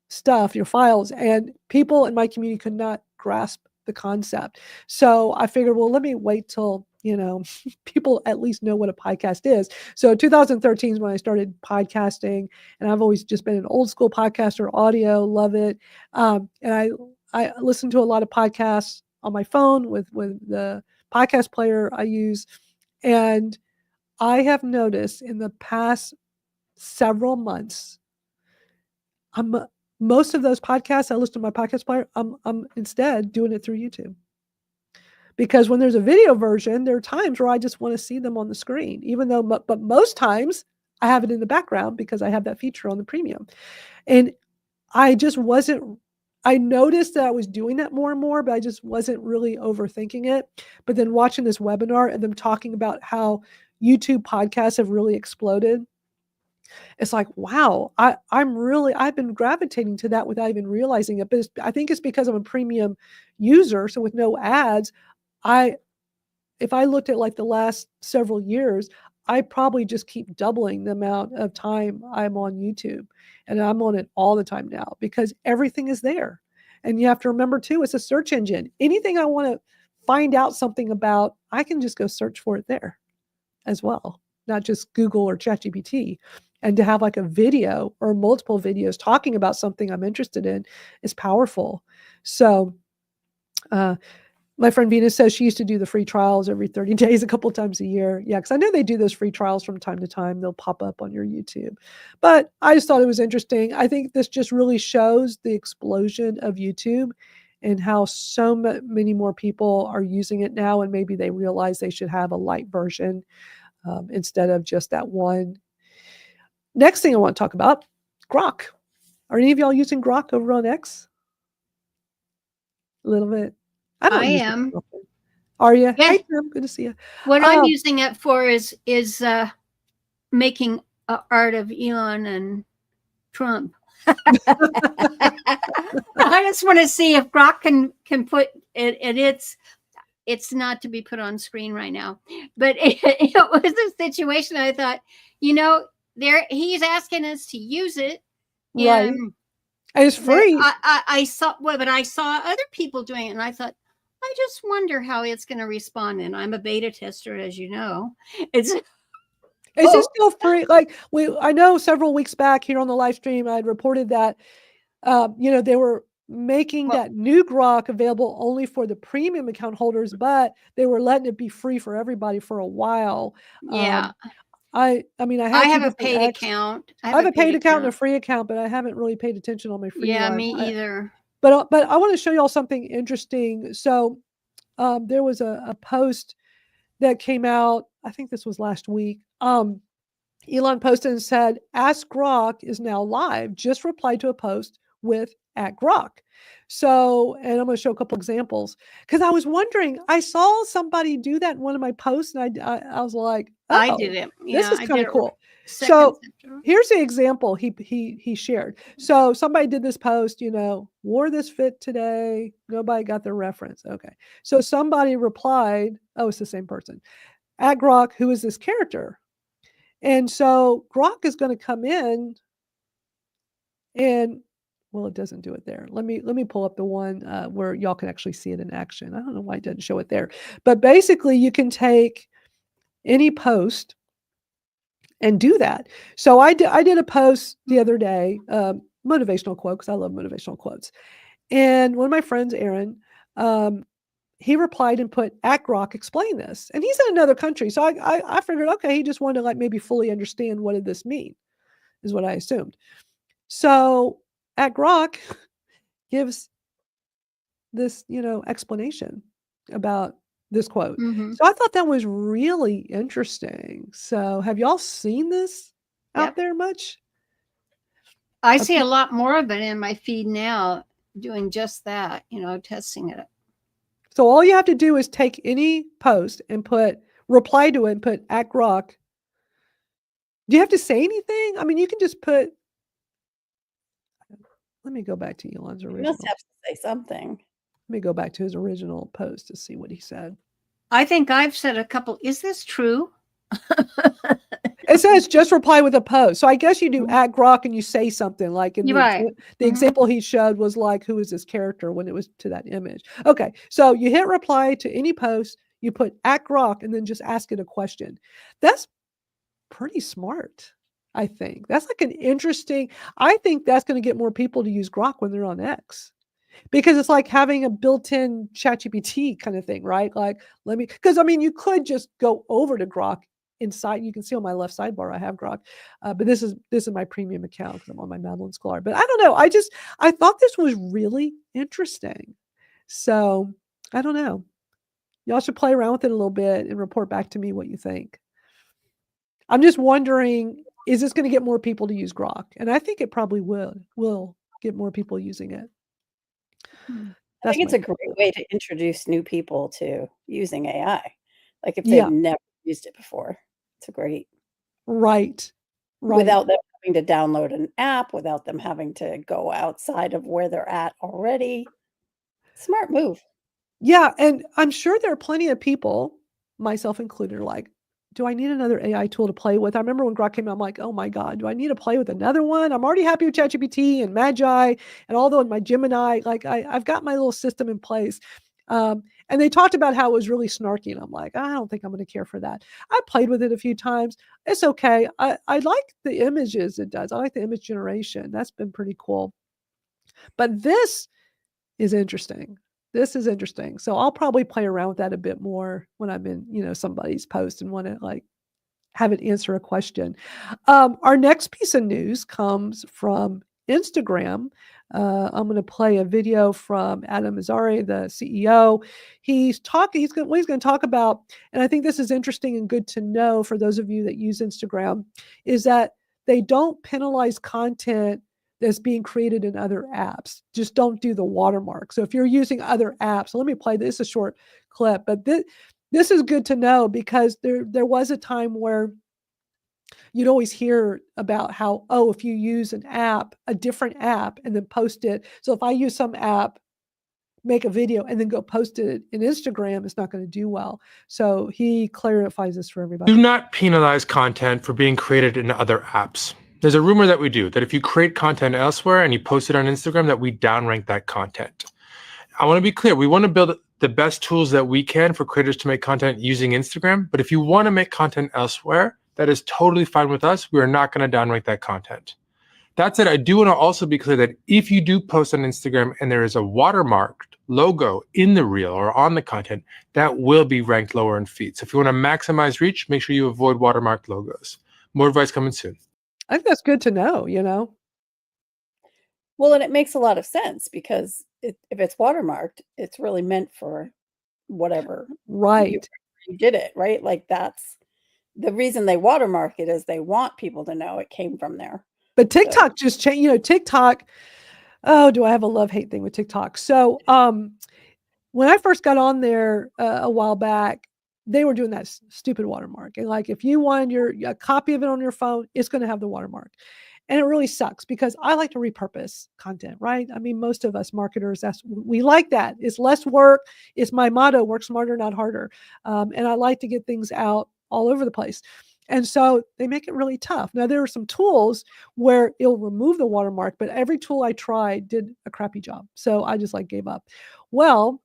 stuff, your files, and people in my community could not grasp the concept. So I figured, well, let me wait till, people at least know what a podcast is. So 2013 is when I started podcasting, and I've always just been an old school podcaster, audio, love it. And I listen to a lot of podcasts on my phone with the podcast player I use. And I have noticed in the past several months, most of those podcasts I listen to my podcast player, I'm instead doing it through YouTube. Because when there's a video version, there are times where I just want to see them on the screen, but most times I have it in the background because I have that feature on the premium. And I noticed that I was doing that more and more, but I just wasn't really overthinking it. But then watching this webinar and them talking about how YouTube podcasts have really exploded, it's like, wow, I've been gravitating to that without even realizing it. But I think it's because I'm a premium user. So with no ads, if I looked at like the last several years, I probably just keep doubling the amount of time I'm on YouTube. And I'm on it all the time now because everything is there. And you have to remember too, it's a search engine. Anything I want to find out something about, I can just go search for it there as well, not just Google or ChatGPT. And to have like a video or multiple videos talking about something I'm interested in is powerful. So, my friend Venus says she used to do the free trials every 30 days, a couple of times a year. Yeah, because I know they do those free trials from time to time. They'll pop up on your YouTube. But I just thought it was interesting. I think this just really shows the explosion of YouTube and how so many more people are using it now. And maybe they realize they should have a light version instead of just that one. Next thing I want to talk about, Grok. Are any of y'all using Grok over on X? A little bit. I don't I use it am. often. Are you? Yeah. Hey, Tim, good to see you. What I'm using it for is making art of Elon and Trump. I just want to see if Grok can put it. It's not to be put on screen right now, but it was a situation. I thought, there he's asking us to use it, Right. and It's free. I saw, well, but I saw other people doing it, and I thought, I just wonder how it's going to respond. And I'm a beta tester, as you know. Is it still free? Like I know several weeks back here on the live stream, I had reported that, they were making that new Grok available only for the premium account holders, but they were letting it be free for everybody for a while. Yeah. I mean, I have a paid account. I have a paid account and a free account, but I haven't really paid attention on my free one. Me either. But I want to show y'all something interesting. So there was a post that came out, I think this was last week. Elon posted and said, Ask Grok is now live. Just reply to a post with @Grok. So, and I'm going to show a couple examples because I was wondering, I saw somebody do that in one of my posts and I was like, oh, I did it. This is kind of cool. So here's the example he shared. So somebody did this post, wore this fit today. Nobody got the reference. Okay. So somebody replied, oh, it's the same person. @Grok, who is this character? And so Grok is going to come in and, well, it doesn't do it there. Let me pull up the one where y'all can actually see it in action. I don't know why it doesn't show it there. But basically, you can take any post and do that. So I did a post the other day, motivational quote, because I love motivational quotes. And one of my friends, Aaron, he replied and put @Grok explain this. And he's in another country. So I figured, okay, he just wanted to maybe fully understand what did this mean, is what I assumed. So @Grok gives this, explanation about this quote. Mm-hmm. So I thought that was really interesting. So have y'all seen this out there much? I see a lot more of it in my feed now, doing just that, testing it. So all you have to do is take any post and reply to it and put @Grok. Do you have to say anything? I mean, you can just put, let me go back to Elon's original. You must have to say something. Let me go back to his original post to see what he said. I think I've said a couple. Is this true? It says just reply with a post. So I guess you do @Grok and you say something like in the example he showed was like, who is this character when it was to that image? Okay. So you hit reply to any post, you put @Grok and then just ask it a question. That's pretty smart. I think that's like I think that's going to get more people to use Grok when they're on X. Because it's like having a built-in ChatGPT kind of thing, right? Like, because I mean, you could just go over to Grok inside. You can see on my left sidebar, I have Grok, but this is my premium account because I'm on my Madalyn Sklar. But I don't know. I thought this was really interesting. So I don't know. Y'all should play around with it a little bit and report back to me what you think. I'm just wondering, is this going to get more people to use Grok? And I think it probably will get more people using it. I think it's a great way to introduce new people to using AI. Like if they've never used it before, it's a great. Right. Without them having to download an app, without them having to go outside of where they're at already. Smart move. Yeah. And I'm sure there are plenty of people, myself included, are like, do I need another AI tool to play with? I remember when Grok came out, I'm like, oh my God, do I need to play with another one? I'm already happy with ChatGPT and Magi and although in my Gemini, like I've got my little system in place. And they talked about how it was really snarky. And I'm like, I don't think I'm going to care for that. I played with it a few times. It's okay. I like the images it does. I like the image generation. That's been pretty cool. But this is interesting. This is interesting. So I'll probably play around with that a bit more when I'm in, somebody's post and want to like have it answer a question. Our next piece of news comes from Instagram. I'm going to play a video from Adam Azari, the CEO. He's going to talk about, and I think this is interesting and good to know for those of you that use Instagram, is that they don't penalize content that's being created in other apps. Just don't do the watermark. So if you're using other apps, so let me play this a short clip, but this is good to know because there was a time where you'd always hear about how, oh, if you use an app, a different app, and then post it. So if I use some app, make a video, and then go post it in Instagram, it's not going to do well. So he clarifies this for everybody. Do not penalize content for being created in other apps. There's a rumor that we do, that if you create content elsewhere and you post it on Instagram, that we downrank that content. I want to be clear. We want to build the best tools that we can for creators to make content using Instagram. But if you want to make content elsewhere, that is totally fine with us. We are not going to downrank that content. That said, I do want to also be clear that if you do post on Instagram and there is a watermarked logo in the reel or on the content, that will be ranked lower in feed. So if you want to maximize reach, make sure you avoid watermarked logos. More advice coming soon. I think that's good to know, you know? Well, and it makes a lot of sense because if it's watermarked, it's really meant for whatever Right. you did it, right? Like that's the reason they watermark it is they want people to know it came from there. But TikTok just changed, you know, TikTok. Oh, do I have a love-hate thing with TikTok? So when I first got on there a while back, they were doing that stupid watermark. And like, if you wanted a copy of it on your phone, it's going to have the watermark. And it really sucks because I like to repurpose content, right? I mean, most of us marketers, we like that. It's less work. It's my motto, work smarter, not harder. And I like to get things out all over the place. And so they make it really tough. Now, there are some tools where it'll remove the watermark, but every tool I tried did a crappy job. So I just gave up. Well,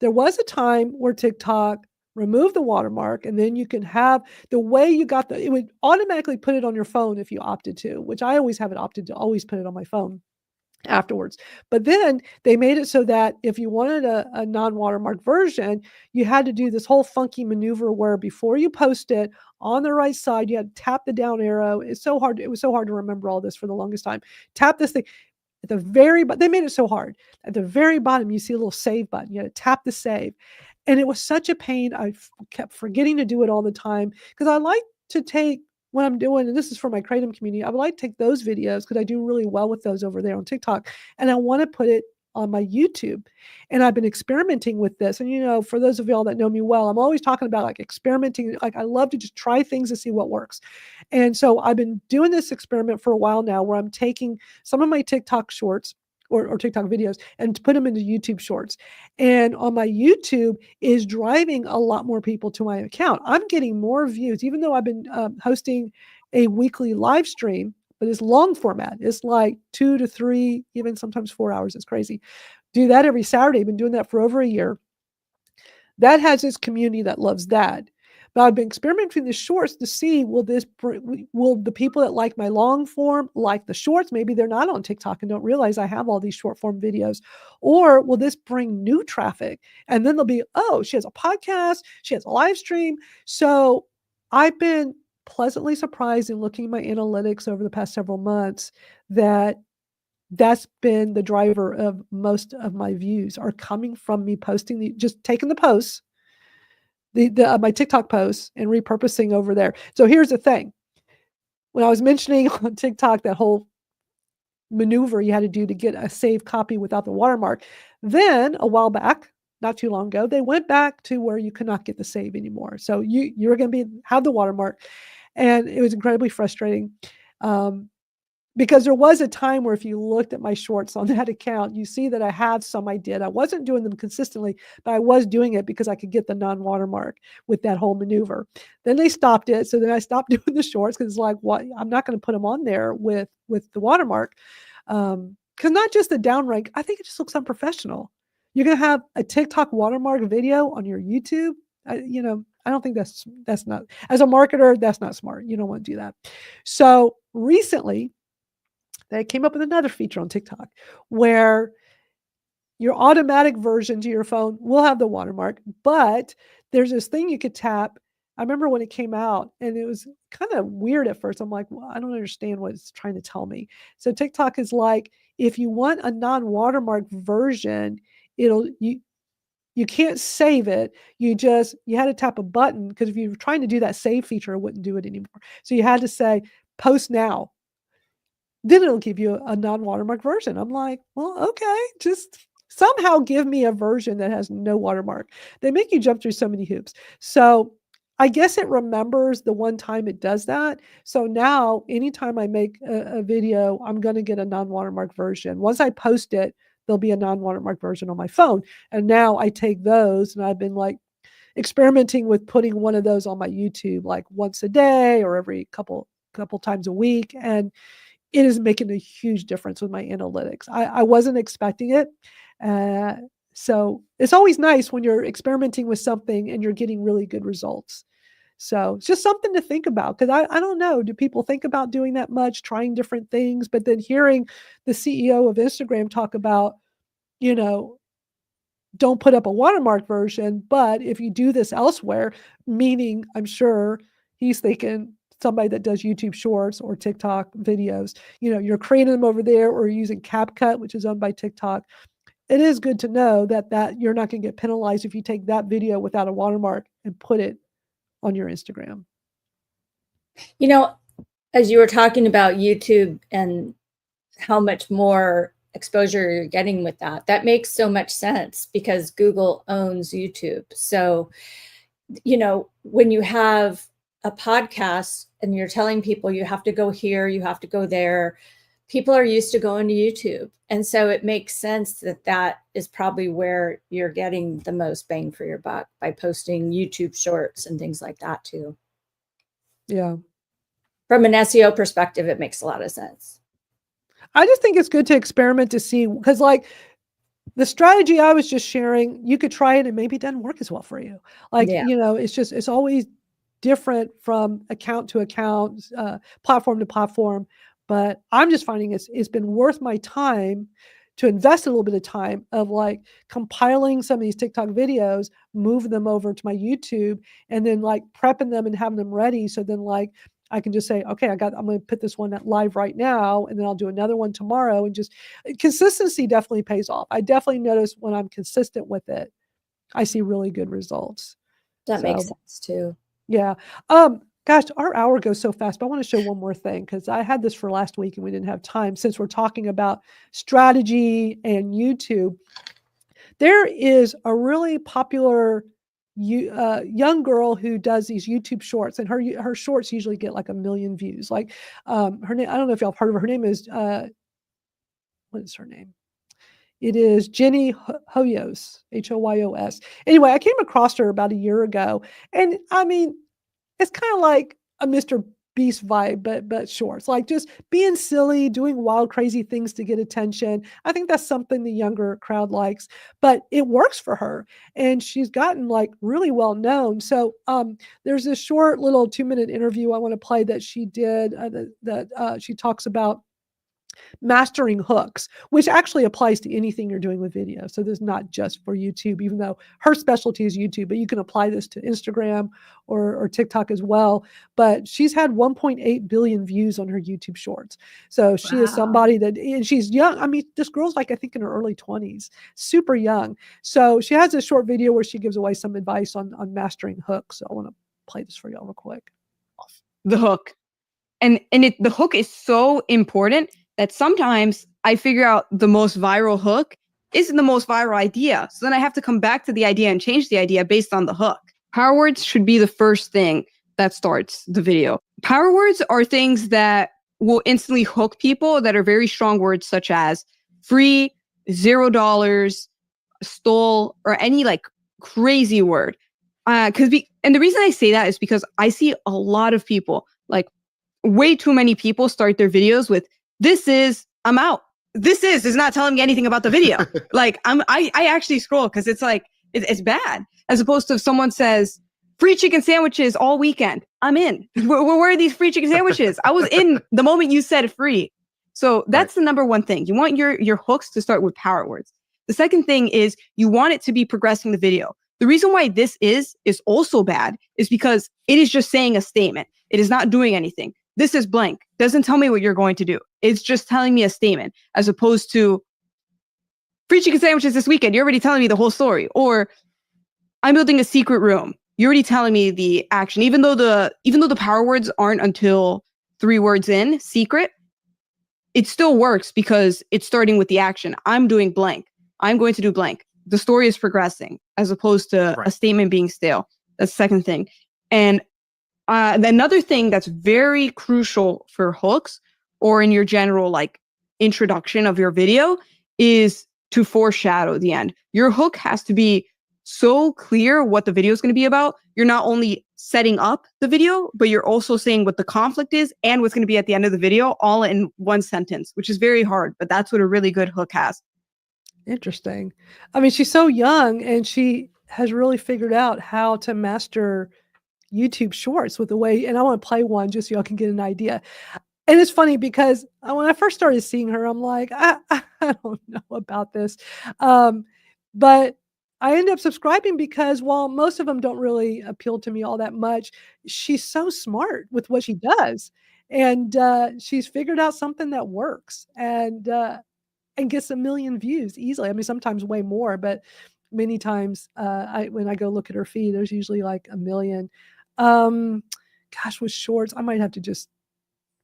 there was a time where TikTok removed the watermark, and then you can have the way you got it would automatically put it on your phone if you opted to, which I always have it opted to always put it on my phone afterwards. But then they made it so that if you wanted a non-watermark version, you had to do this whole funky maneuver where before you post it on the right side, you had to tap the down arrow. It's so hard. It was so hard to remember all this for the longest time. Tap this thing at the very, but they made it so hard. At the very bottom, you see a little save button. You had to tap the save. And it was such a pain. I kept forgetting to do it all the time because I like to take what I'm doing, and this is for my Kratom community, I would like to take those videos because I do really well with those over there on TikTok, and I want to put it on my YouTube. And I've been experimenting with this. And, you know, for those of y'all that know me well, I'm always talking about experimenting. I love to just try things to see what works. And so I've been doing this experiment for a while now where I'm taking some of my TikTok shorts or TikTok videos and put them into YouTube shorts. And on my YouTube is driving a lot more people to my account. I'm getting more views, even though I've been hosting a weekly live stream, but it's long format. It's like 2 to 3, even sometimes 4 hours. It's crazy. Do that every Saturday. I've been doing that for over a year. That has its community that loves that. But I've been experimenting with the shorts to see, will the people that like my long form like the shorts? Maybe they're not on TikTok and don't realize I have all these short form videos. Or will this bring new traffic? And then they'll be, oh, she has a podcast, she has a live stream. So I've been pleasantly surprised in looking at my analytics over the past several months that's been the driver of most of my views are coming from me posting just taking the posts, my TikTok posts and repurposing over there. So here's the thing. When I was mentioning on TikTok that whole maneuver you had to do to get a saved copy without the watermark, then a while back, not too long ago, they went back to where you could not get the save anymore. So you're going to have the watermark, and it was incredibly frustrating. Because there was a time where if you looked at my shorts on that account, you see that I have some I did. I wasn't doing them consistently, but I was doing it because I could get the non-watermark with that whole maneuver. Then they stopped it. So then I stopped doing the shorts because it's like, what? I'm not going to put them on there with the watermark. Because not just the downrank, I think it just looks unprofessional. You're going to have a TikTok watermark video on your YouTube. I don't think that's not, as a marketer, that's not smart. You don't want to do that. So recently, they came up with another feature on TikTok where your automatic version to your phone will have the watermark, but there's this thing you could tap. I remember when it came out and it was kind of weird at first. I'm like, well, I don't understand what it's trying to tell me. So TikTok is like, if you want a non-watermark version, you can't save it. You had to tap a button because if you were trying to do that save feature, it wouldn't do it anymore. So you had to say post now. then it'll give you a non-watermark version. I'm like, well, okay, just somehow give me a version that has no watermark. They make you jump through so many hoops. So I guess it remembers the one time it does that. So now anytime I make a video, I'm going to get a non-watermark version. Once I post it, there'll be a non-watermark version on my phone. And now I take those, and I've been like experimenting with putting one of those on my YouTube like once a day or every couple times a week. And it is making a huge difference with my analytics. I wasn't expecting it. So it's always nice when you're experimenting with something and you're getting really good results. So it's just something to think about, because I don't know, do people think about doing that much, trying different things? But then hearing the CEO of Instagram talk about, you know, don't put up a watermark version, but if you do this elsewhere, meaning I'm sure he's thinking somebody that does YouTube shorts or TikTok videos, you know, you're creating them over there or using CapCut, which is owned by TikTok. It is good to know that you're not going to get penalized if you take that video without a watermark and put it on your Instagram. You know, as you were talking about YouTube and how much more exposure you're getting with that, that makes so much sense because Google owns YouTube. So, you know, when you have a podcast and you're telling people you have to go here, you have to go there, people are used to going to YouTube. And so it makes sense that that is probably where you're getting the most bang for your buck, by posting YouTube shorts and things like that too. Yeah. From an SEO perspective, it makes a lot of sense. I just think it's good to experiment to see, because like the strategy I was just sharing, you could try it and maybe it doesn't work as well for you. Like, Yeah. you know, it's always different from account to account, platform to platform. But I'm just finding it's been worth my time to invest a little bit of time of like compiling some of these TikTok videos, move them over to my YouTube, and then like prepping them and having them ready. So then like I can just say, okay, I'm going to put this one live right now, and then I'll do another one tomorrow. And just consistency definitely pays off. I definitely notice when I'm consistent with it, I see really good results. That makes sense too. Yeah. Gosh, our hour goes so fast, but I want to show one more thing, because I had this for last week and we didn't have time. Since we're talking about strategy and YouTube, there is a really popular young girl who does these YouTube shorts, and her shorts usually get like 1 million views. Like her name, I don't know if y'all have heard of her. Her name is what is her name? It is Jenny Hoyos, Hoyos. Anyway, I came across her about a year ago, and I mean, it's kind of like a Mr. Beast vibe, but shorts, like just being silly, doing wild, crazy things to get attention. I think that's something the younger crowd likes, but it works for her, and she's gotten like really well known. So there's this short little 2-minute interview I want to play that she did that she talks about mastering hooks, which actually applies to anything you're doing with video. So this is not just for YouTube, even though her specialty is YouTube, but you can apply this to Instagram or TikTok as well. But she's had 1.8 billion views on her YouTube shorts. So she is somebody that, and she's young. I mean, this girl's like, I think in her early 20s, super young. So she has a short video where she gives away some advice on mastering hooks. So I want to play this for y'all real quick. The hook. And the hook is so important that sometimes I figure out the most viral hook isn't the most viral idea. So then I have to come back to the idea and change the idea based on the hook. Power words should be the first thing that starts the video. Power words are things that will instantly hook people, that are very strong words, such as free, $0, stole, or any like crazy word. And the reason I say that is because I see a lot of people, like way too many people, start their videos with I'm out. This is not telling me anything about the video. Like I actually scroll because it's like, it's bad. As opposed to if someone says free chicken sandwiches all weekend, I'm in. Where are these free chicken sandwiches? I was in the moment you said free. So that's the number one thing. You want your hooks to start with power words. The second thing is you want it to be progressing the video. The reason why this is also bad is because it is just saying a statement. It is not doing anything. This is blank. Doesn't tell me what you're going to do. It's just telling me a statement, as opposed to free chicken sandwiches this weekend. You're already telling me the whole story. Or I'm building a secret room. You're already telling me the action. Even though the power words aren't until 3 words in, secret, it still works because it's starting with the action. I'm doing blank. I'm going to do blank. The story is progressing as opposed to a statement being stale. That's the second thing. And another thing that's very crucial for hooks or in your general like introduction of your video is to foreshadow the end. Your hook has to be so clear what the video is going to be about. You're not only setting up the video, but you're also saying what the conflict is and what's going to be at the end of the video all in one sentence, which is very hard, but that's what a really good hook has. Interesting. I mean, she's so young and she has really figured out how to master YouTube Shorts with the way, and I want to play one just so y'all can get an idea. And it's funny because when I first started seeing her, I'm like, I don't know about this. But I ended up subscribing because while most of them don't really appeal to me all that much, she's so smart with what she does. And she's figured out something that works and gets 1 million views easily. I mean, sometimes way more, but many times when I go look at her feed, there's usually like 1 million. Gosh, with Shorts, I might have to just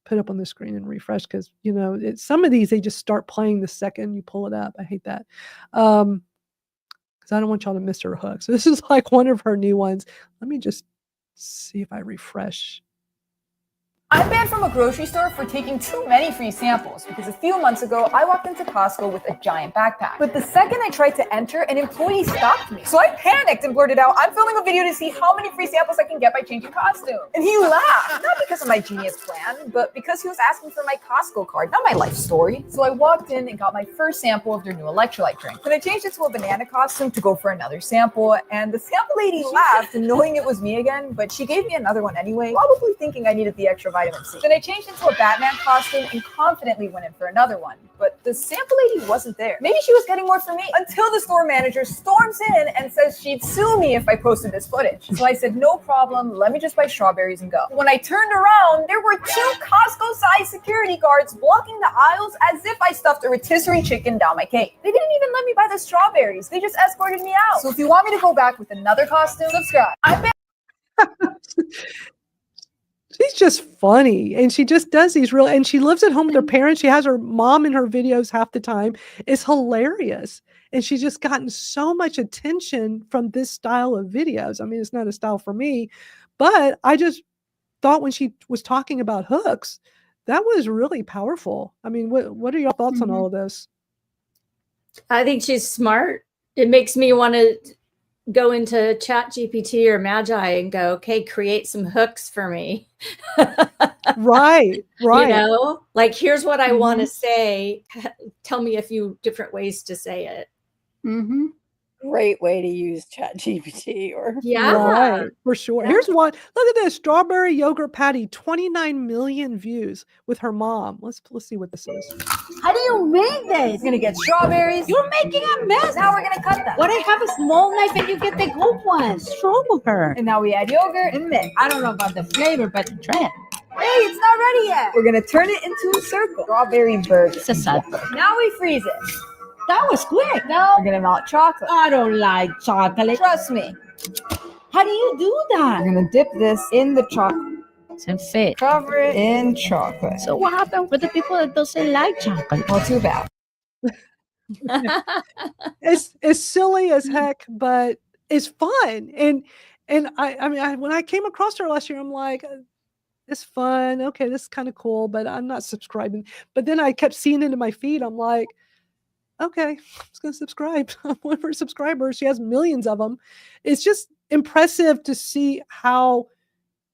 put up on the screen and refresh because, you know, some of these, they just start playing the second you pull it up. I hate that. Because I don't want y'all to miss her hook. So this is like one of her new ones. Let me just see if I refresh. I'm banned from a grocery store for taking too many free samples because a few months ago, I walked into Costco with a giant backpack. But the second I tried to enter, an employee stopped me. So I panicked and blurted out, I'm filming a video to see how many free samples I can get by changing costume. And he laughed, not because of my genius plan, but because he was asking for my Costco card, not my life story. So I walked in and got my first sample of their new electrolyte drink. Then I changed it to a banana costume to go for another sample, and the sample lady laughed, knowing it was me again, but she gave me another one anyway, probably thinking I needed the extra vitamin C. Then I changed into a Batman costume and confidently went in for another one. But the sample lady wasn't there. Maybe she was getting more for me. Until the store manager storms in and says she'd sue me if I posted this footage. So I said, no problem, let me just buy strawberries and go. When I turned around, there were 2 Costco-sized security guards blocking the aisles as if I stuffed a rotisserie chicken down my cake. They didn't even let me buy the strawberries. They just escorted me out. So if you want me to go back with another costume, subscribe. She's just funny. And she just does these and she lives at home with her parents. She has her mom in her videos half the time. It's hilarious. And she's just gotten so much attention from this style of videos. I mean, it's not a style for me, but I just thought when she was talking about hooks, that was really powerful. I mean, what are your thoughts on all of this? I think she's smart. It makes me want to go into ChatGPT or Magi and go, okay, create some hooks for me. Right. You know, like, here's what I want to say. Tell me a few different ways to say it. Great way to use ChatGPT or right, for sure. Yeah. Here's one. Look at this strawberry yogurt patty, 29 million views with her mom. Let's see what this is. How do you make this? It's gonna get strawberries. You're making a mess. Now we're gonna cut them. What I have a small knife and you get the good one. What's wrong with her? And now we add yogurt and mix. I don't know about the flavor, but try it. Hey, it's not ready yet. We're gonna turn it into a circle. Strawberry burger. It's a sad burger. Now we freeze it. That was quick. Now we're gonna melt chocolate. I don't like chocolate. Trust me. How do you do that? We're gonna dip this in the chocolate. Doesn't fit. Cover it in chocolate. So what happened with the people that doesn't like chocolate? Not too bad. It's silly as heck, but it's fun. And I mean, when I came across her last year, I'm like, it's fun. Okay, this is kind of cool, but I'm not subscribing. But then I kept seeing it in my feed. I'm like, okay, I'm just going to subscribe. I'm one of her subscribers. She has millions of them. It's just impressive to see how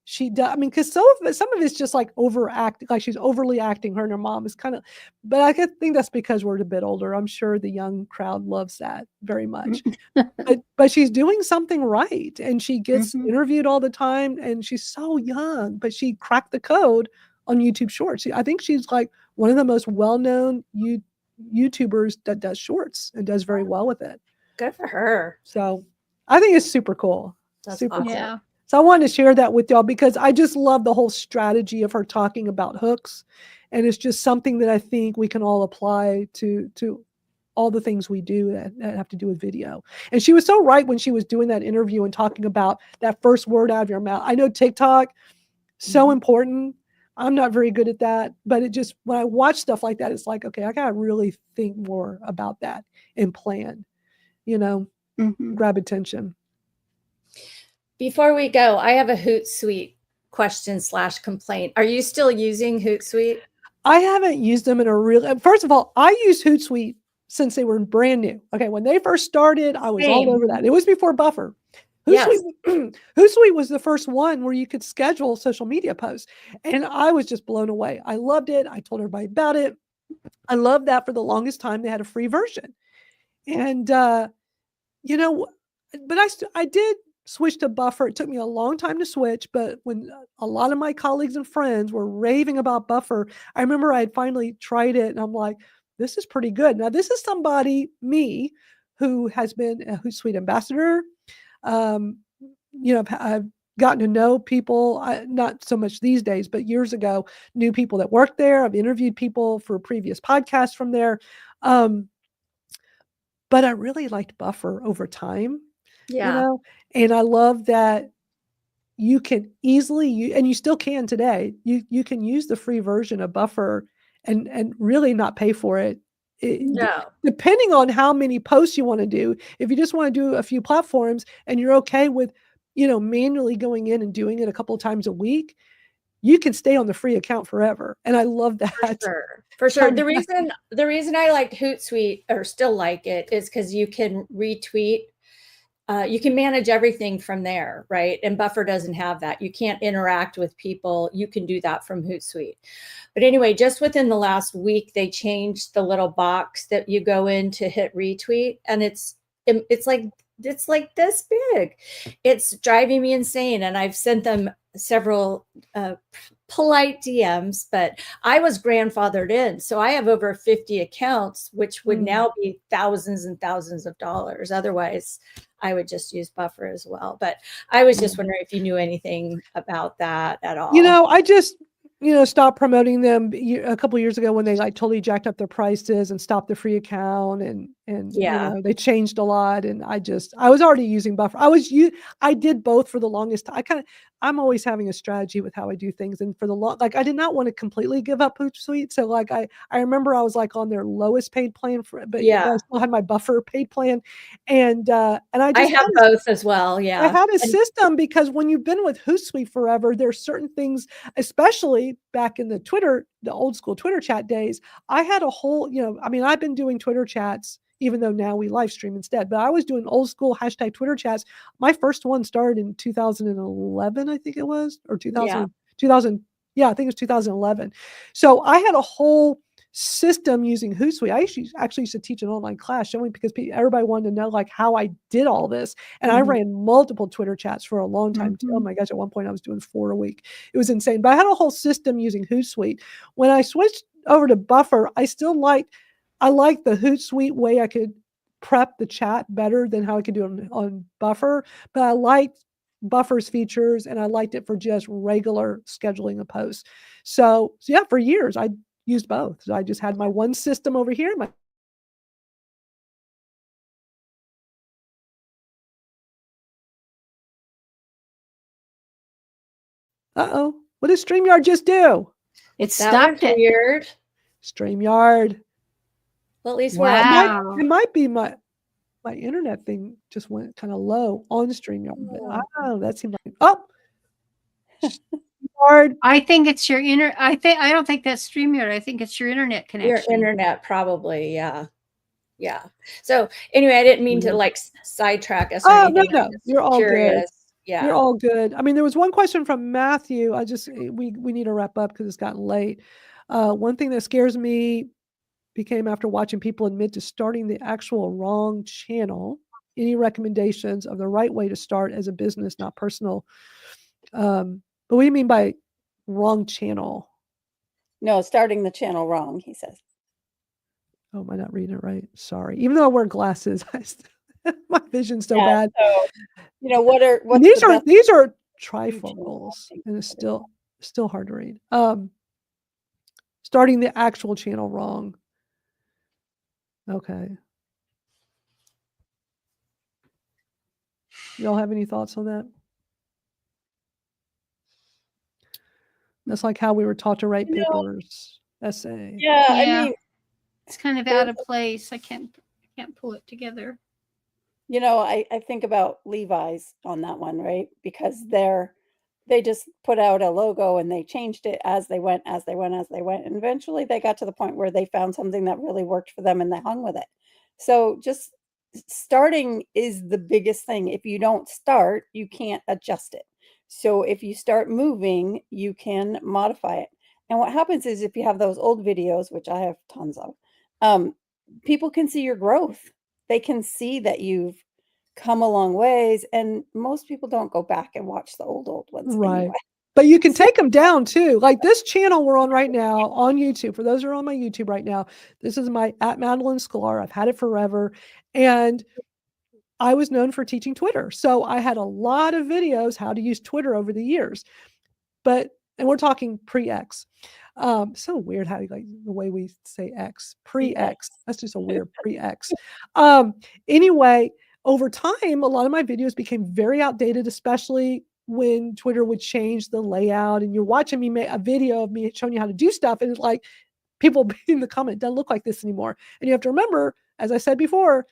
she does. I mean, because some of it's just like overacting, like she's overly acting. Her and her mom is kind of, but I think that's because we're a bit older. I'm sure the young crowd loves that very much. but she's doing something right, and she gets interviewed all the time, and she's so young, but she cracked the code on YouTube Shorts. I think she's like one of the most well-known YouTubers that does shorts and does very well with it. Good for her. So I think it's super cool. That's super awesome. cool. Yeah. So I wanted to share that with y'all because I just love the whole strategy of her talking about hooks. And it's just something that I think we can all apply to all the things we do that have to do with video. And she was so right when she was doing that interview and talking about that first word out of your mouth. I know TikTok, so important, I'm not very good at that, but it just, when I watch stuff like that, it's like, okay, I gotta really think more about that and plan, grab attention. Before we go, I have a Hootsuite question/complaint. Are you still using Hootsuite? I haven't used them in a real. First of all, I use Hootsuite since they were brand new. Okay, when they first started, I was all over that. It was before Buffer. Yes. Hootsuite was the first one where you could schedule social media posts, and I was just blown away. I loved it. I told everybody about it. I loved that for the longest time. They had a free version, and you know, but I did switch to Buffer. It took me a long time to switch, but when a lot of my colleagues and friends were raving about Buffer, I remember I had finally tried it, and I'm like, this is pretty good. Now, this is me, who has been a Hootsuite ambassador. Um, I've gotten to know people, not so much these days, but years ago, knew people that worked there. I've interviewed people for previous podcasts from there. But I really liked Buffer over time, Yeah. and I love that you can easily, and you still can today, you can use the free version of Buffer and really not pay for it. No. Depending on how many posts you want to do, if you just want to do a few platforms and you're okay with, manually going in and doing it a couple of times a week, you can stay on the free account forever. And I love that. For sure. The reason I liked Hootsuite, or still like it, is because you can retweet. You can manage everything from there, right? And Buffer doesn't have that. You can't interact with people. You can do that from Hootsuite. But anyway, just within the last week, they changed the little box that you go in to hit retweet, and it's like this big. It's driving me insane. And I've sent them several polite DMs, but I was grandfathered in. So I have over 50 accounts, which would now be thousands and thousands of dollars. Otherwise, I would just use Buffer as well. But I was just wondering if you knew anything about that at all. I just, stopped promoting them a couple years ago when they totally jacked up their prices and stopped the free account, and they changed a lot. And I was already using Buffer. I did both for the longest time. I'm always having a strategy with how I do things. And for I did not want to completely give up Hootsuite. So I remember I was on their lowest paid plan but I still had my Buffer paid plan. And I have both as well. Yeah. I had a system, because when you've been with Hootsuite forever, there's certain things, especially back in the old school Twitter chat days, I had a whole, I've been doing Twitter chats, even though now we live stream instead, but I was doing old school hashtag Twitter chats. My first one started in 2011, I think it was, or 2000, yeah, I think it was 2011. So I had a whole system using Hootsuite. I actually used to teach an online class showing, because everybody wanted to know how I did all this. And I ran multiple Twitter chats for a long time too. Oh my gosh, at one point I was doing 4 a week. It was insane. But I had a whole system using Hootsuite. When I switched over to Buffer, I liked the Hootsuite way I could prep the chat better than how I could do it on Buffer. But I liked Buffer's features, and I liked it for just regular scheduling a post. So yeah, for years I used both. So I just had my one system over here. Uh-oh. What did StreamYard just do? It stopped it. Weird. StreamYard. Well, at least wow. It might be my internet thing just went kind of low on StreamYard. But that seemed like StreamYard. I think it's your I don't think that's StreamYard. I think it's your internet connection. Your internet, probably, yeah. Yeah. So anyway, I didn't mean to sidetrack us. Oh, no. You're all curious. good. Yeah. You're all good. I mean, there was one question from Matthew. We need to wrap up because it's gotten late. One thing that scares me became after watching people admit to starting the actual wrong channel. Any recommendations of the right way to start as a business, not personal? But what do you mean by wrong channel? No, starting the channel wrong, he says. Oh, am I not reading it right? Sorry. Even though I wear glasses, my vision's so bad. So, these are trifocals, and it's still hard to read. Starting the actual channel wrong. Okay. Y'all have any thoughts on that? That's like how we were taught to write papers, essay. Yeah, I Yeah. mean, It's kind of out of place. I can't pull it together. I think about Levi's on that one, right? Because they just put out a logo and they changed it as they went. And eventually they got to the point where they found something that really worked for them and they hung with it. So just starting is the biggest thing. If you don't start, you can't adjust it. So if you start moving, you can modify it. And what happens is if you have those old videos, which I have tons of, people can see your growth. They can see that you've come a long ways, and most people don't go back and watch the old ones Right. anyway. But you can take them down too. Like this channel we're on right now on YouTube. For those who are on my YouTube right now, this is my at Madalyn Sklar. I've had it forever. And I was known for teaching Twitter. So I had a lot of videos how to use Twitter over the years. And we're talking pre-X. So weird how like the way we say X, pre-X. That's just a weird pre-X. Anyway, over time, a lot of my videos became very outdated, especially when Twitter would change the layout and you're watching me make a video of me showing you how to do stuff. And it's like people in the comment, doesn't look like this anymore. And you have to remember, as I said before,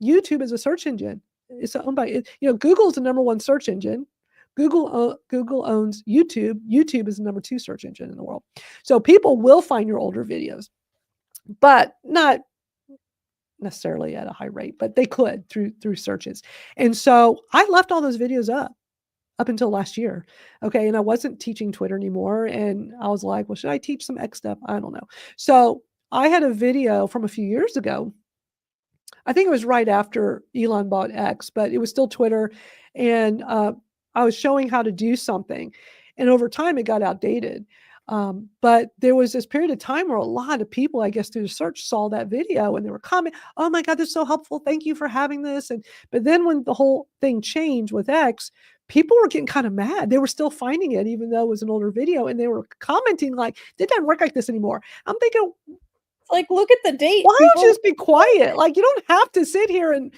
YouTube is a search engine. It's owned by, Google is the number one search engine. Google owns YouTube. YouTube is the number 2 search engine in the world. So people will find your older videos, but not necessarily at a high rate, but they could through searches. And so I left all those videos up until last year. Okay. And I wasn't teaching Twitter anymore. And I was like, well, should I teach some X stuff? I don't know. So I had a video from a few years ago. I think it was right after Elon bought X, but it was still Twitter. And I was showing how to do something. And over time, it got outdated. But there was this period of time where a lot of people, I guess, through the search saw that video and they were commenting, oh my God, this is so helpful. Thank you for having this. But then when the whole thing changed with X, people were getting kind of mad. They were still finding it, even though it was an older video. And they were commenting like, it doesn't work like this anymore. I'm thinking, like, look at the date. Why don't you just be quiet? Like, you don't have to sit here and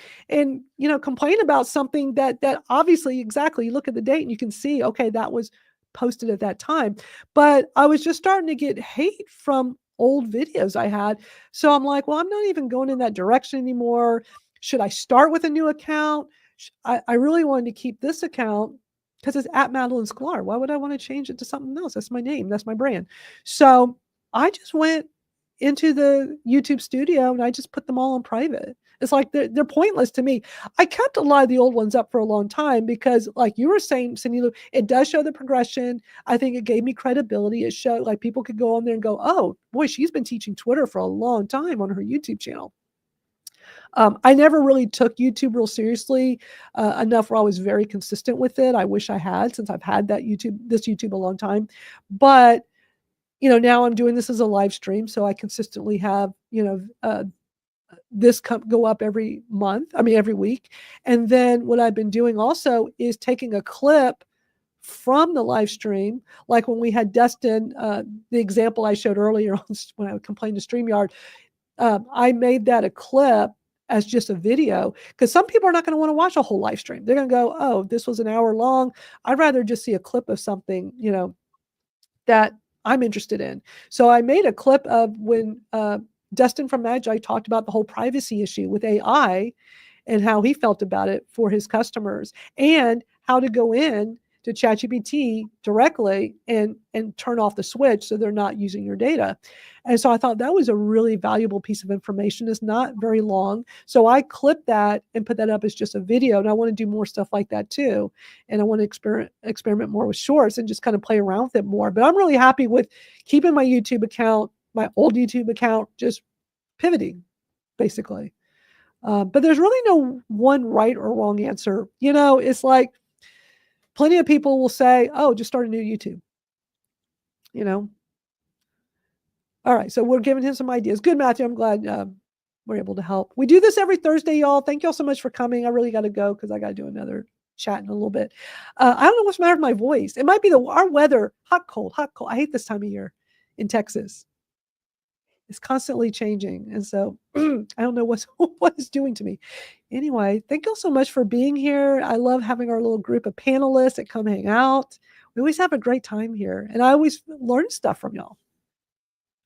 complain about something that obviously, exactly, you look at the date and you can see, okay, that was posted at that time. But I was just starting to get hate from old videos I had. So I'm like, well, I'm not even going in that direction anymore. Should I start with a new account? I really wanted to keep this account because it's at Madalyn Sklar. Why would I want to change it to something else? That's my name. That's my brand. So I just went into the YouTube studio and I just put them all on private. It's like they're pointless to me. I kept a lot of the old ones up for a long time because, like you were saying, Cindy Lou, it does show the progression. I think it gave me credibility. It showed like people could go on there and go, oh boy, she's been teaching Twitter for a long time on her YouTube channel. I never really took YouTube real seriously enough where I was very consistent with it. I wish I had, since I've had this YouTube a long time. But now I'm doing this as a live stream, so I consistently have, this go up every week. And then what I've been doing also is taking a clip from the live stream, like when we had Destin, the example I showed earlier when I complained to StreamYard, I made that a clip as just a video because some people are not going to want to watch a whole live stream. They're going to go, oh, this was an hour long. I'd rather just see a clip of something, that I'm interested in. So I made a clip of when Dustin from Magi talked about the whole privacy issue with AI and how he felt about it for his customers and how to go in to ChatGPT directly and turn off the switch so they're not using your data. And so I thought that was a really valuable piece of information. It's not very long. So I clipped that and put that up as just a video. And I want to do more stuff like that too. And I want to experiment more with shorts and just kind of play around with it more. But I'm really happy with keeping my YouTube account, my old YouTube account, just pivoting basically. But there's really no one right or wrong answer. It's like, plenty of people will say, oh, just start a new YouTube. All right. So we're giving him some ideas. Good, Matthew. I'm glad we're able to help. We do this every Thursday, y'all. Thank y'all so much for coming. I really got to go because I got to do another chat in a little bit. I don't know what's the matter with my voice. It might be our weather, hot, cold. I hate this time of year in Texas. It's constantly changing. And so I don't know what it's doing to me. Anyway, thank y'all so much for being here. I love having our little group of panelists that come hang out. We always have a great time here, and I always learn stuff from y'all.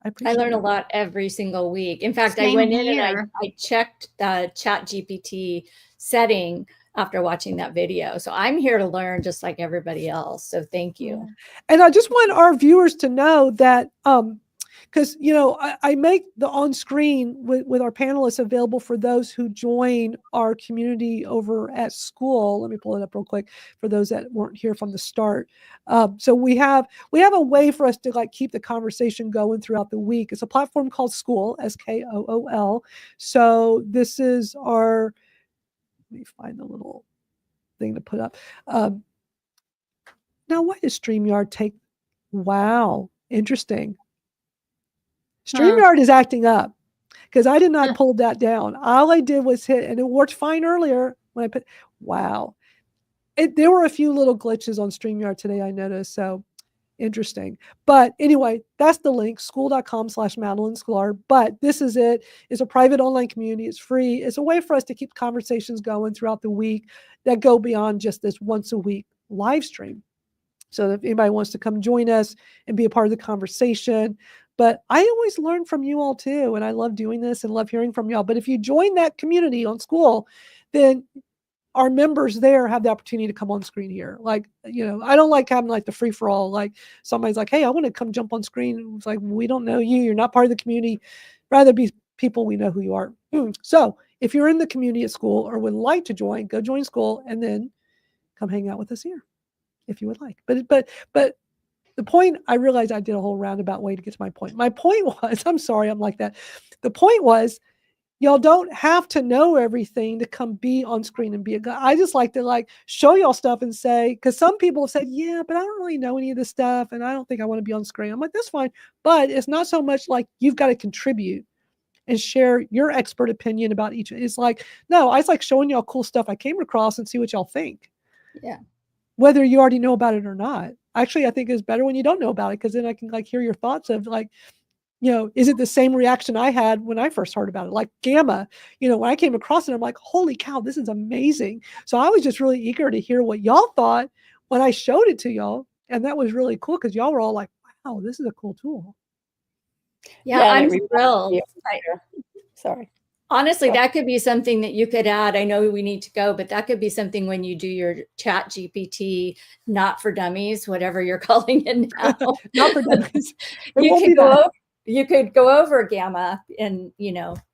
I I appreciate learn a it. lot every single week. In fact, I Same went in and here. I checked the Chat GPT setting after watching that video. So I'm here to learn just like everybody else. So thank you. And I just want our viewers to know that, because I make the on screen with our panelists available for those who join our community over at school. Let me pull it up real quick for those that weren't here from the start. So we have a way for us to like keep the conversation going throughout the week. It's a platform called School, SKOOL. So this is our. Let me find the little thing to put up. Now, why does StreamYard take? Wow, interesting. StreamYard is acting up because I did not pull that down. All I did was hit, and it worked fine earlier when I put. Wow, there were a few little glitches on StreamYard today I noticed. So interesting. But anyway, that's the link, school.com/Madalyn Sklar. But this is it. It's a private online community. It's free. It's a way for us to keep conversations going throughout the week that go beyond just this once a week live stream. So if anybody wants to come join us and be a part of the conversation. But I always learn from you all too. And I love doing this and love hearing from y'all. But if you join that community on School, then our members there have the opportunity to come on screen here. Like, I don't like having like the free for all. Like somebody's like, hey, I want to come jump on screen. It's like, we don't know you. You're not part of the community. Rather be people we know who you are. So if you're in the community at School or would like to join, go join School and then come hang out with us here if you would like. But the point, I realized I did a whole roundabout way to get to my point. My point was, I'm sorry, I'm like that. The point was, y'all don't have to know everything to come be on screen and be a guy. I just like to show y'all stuff and say, because some people have said, yeah, but I don't really know any of this stuff and I don't think I want to be on screen. I'm like, that's fine. But it's not so much like you've got to contribute and share your expert opinion about each. It's like, no, I just like showing y'all cool stuff I came across and see what y'all think. Yeah. Whether you already know about it or not. Actually, I think it's better when you don't know about it, because then I can hear your thoughts of is it the same reaction I had when I first heard about it? Like Gamma, when I came across it, I'm like, holy cow, this is amazing. So I was just really eager to hear what y'all thought when I showed it to y'all. And that was really cool because y'all were all like, wow, this is a cool tool. Yeah, I'm thrilled. Sorry. Honestly, that could be something that you could add. I know we need to go, but that could be something when you do your Chat GPT, not for dummies, whatever you're calling it now. Not for dummies. You could go over Gamma and,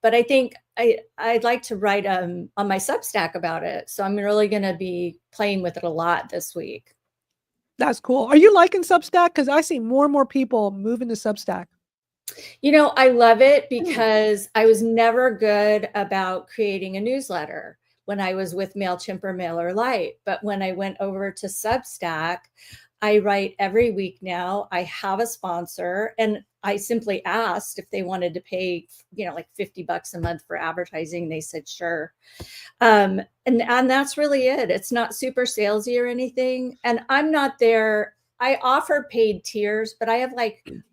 but I think I'd like to write on my Substack about it. So I'm really going to be playing with it a lot this week. That's cool. Are you liking Substack? Because I see more and more people moving to Substack. I love it because I was never good about creating a newsletter when I was with MailChimp or MailerLite. But when I went over to Substack, I write every week now. I have a sponsor and I simply asked if they wanted to pay, like $50 a month for advertising. They said, sure. And that's really it. It's not super salesy or anything. And I'm not there. I offer paid tiers, but I have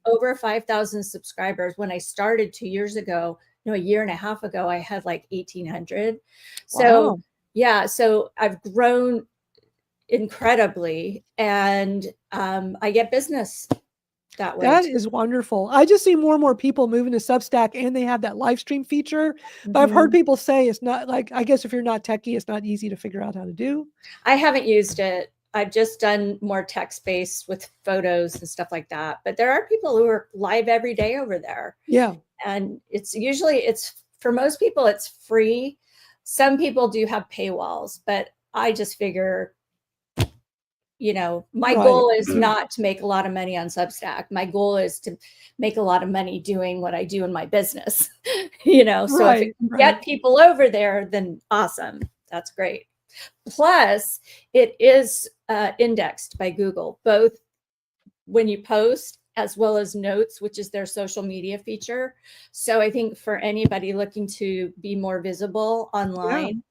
over 5,000 subscribers. When I started 2 years ago, a year and a half ago, I had 1,800. So wow. Yeah, so I've grown incredibly and I get business that way. That is wonderful. I just see more and more people moving to Substack and they have that live stream feature. But I've heard people say it's not I guess if you're not techie, it's not easy to figure out how to do. I haven't used it. I've just done more text-based with photos and stuff like that. But there are people who are live every day over there. Yeah. And it's for most people, it's free. Some people do have paywalls, but I just figure, my goal is not to make a lot of money on Substack. My goal is to make a lot of money doing what I do in my business, so if it can get people over there, then awesome. That's great. Plus, it is indexed by Google, both when you post as well as notes, which is their social media feature. So I think for anybody looking to be more visible online,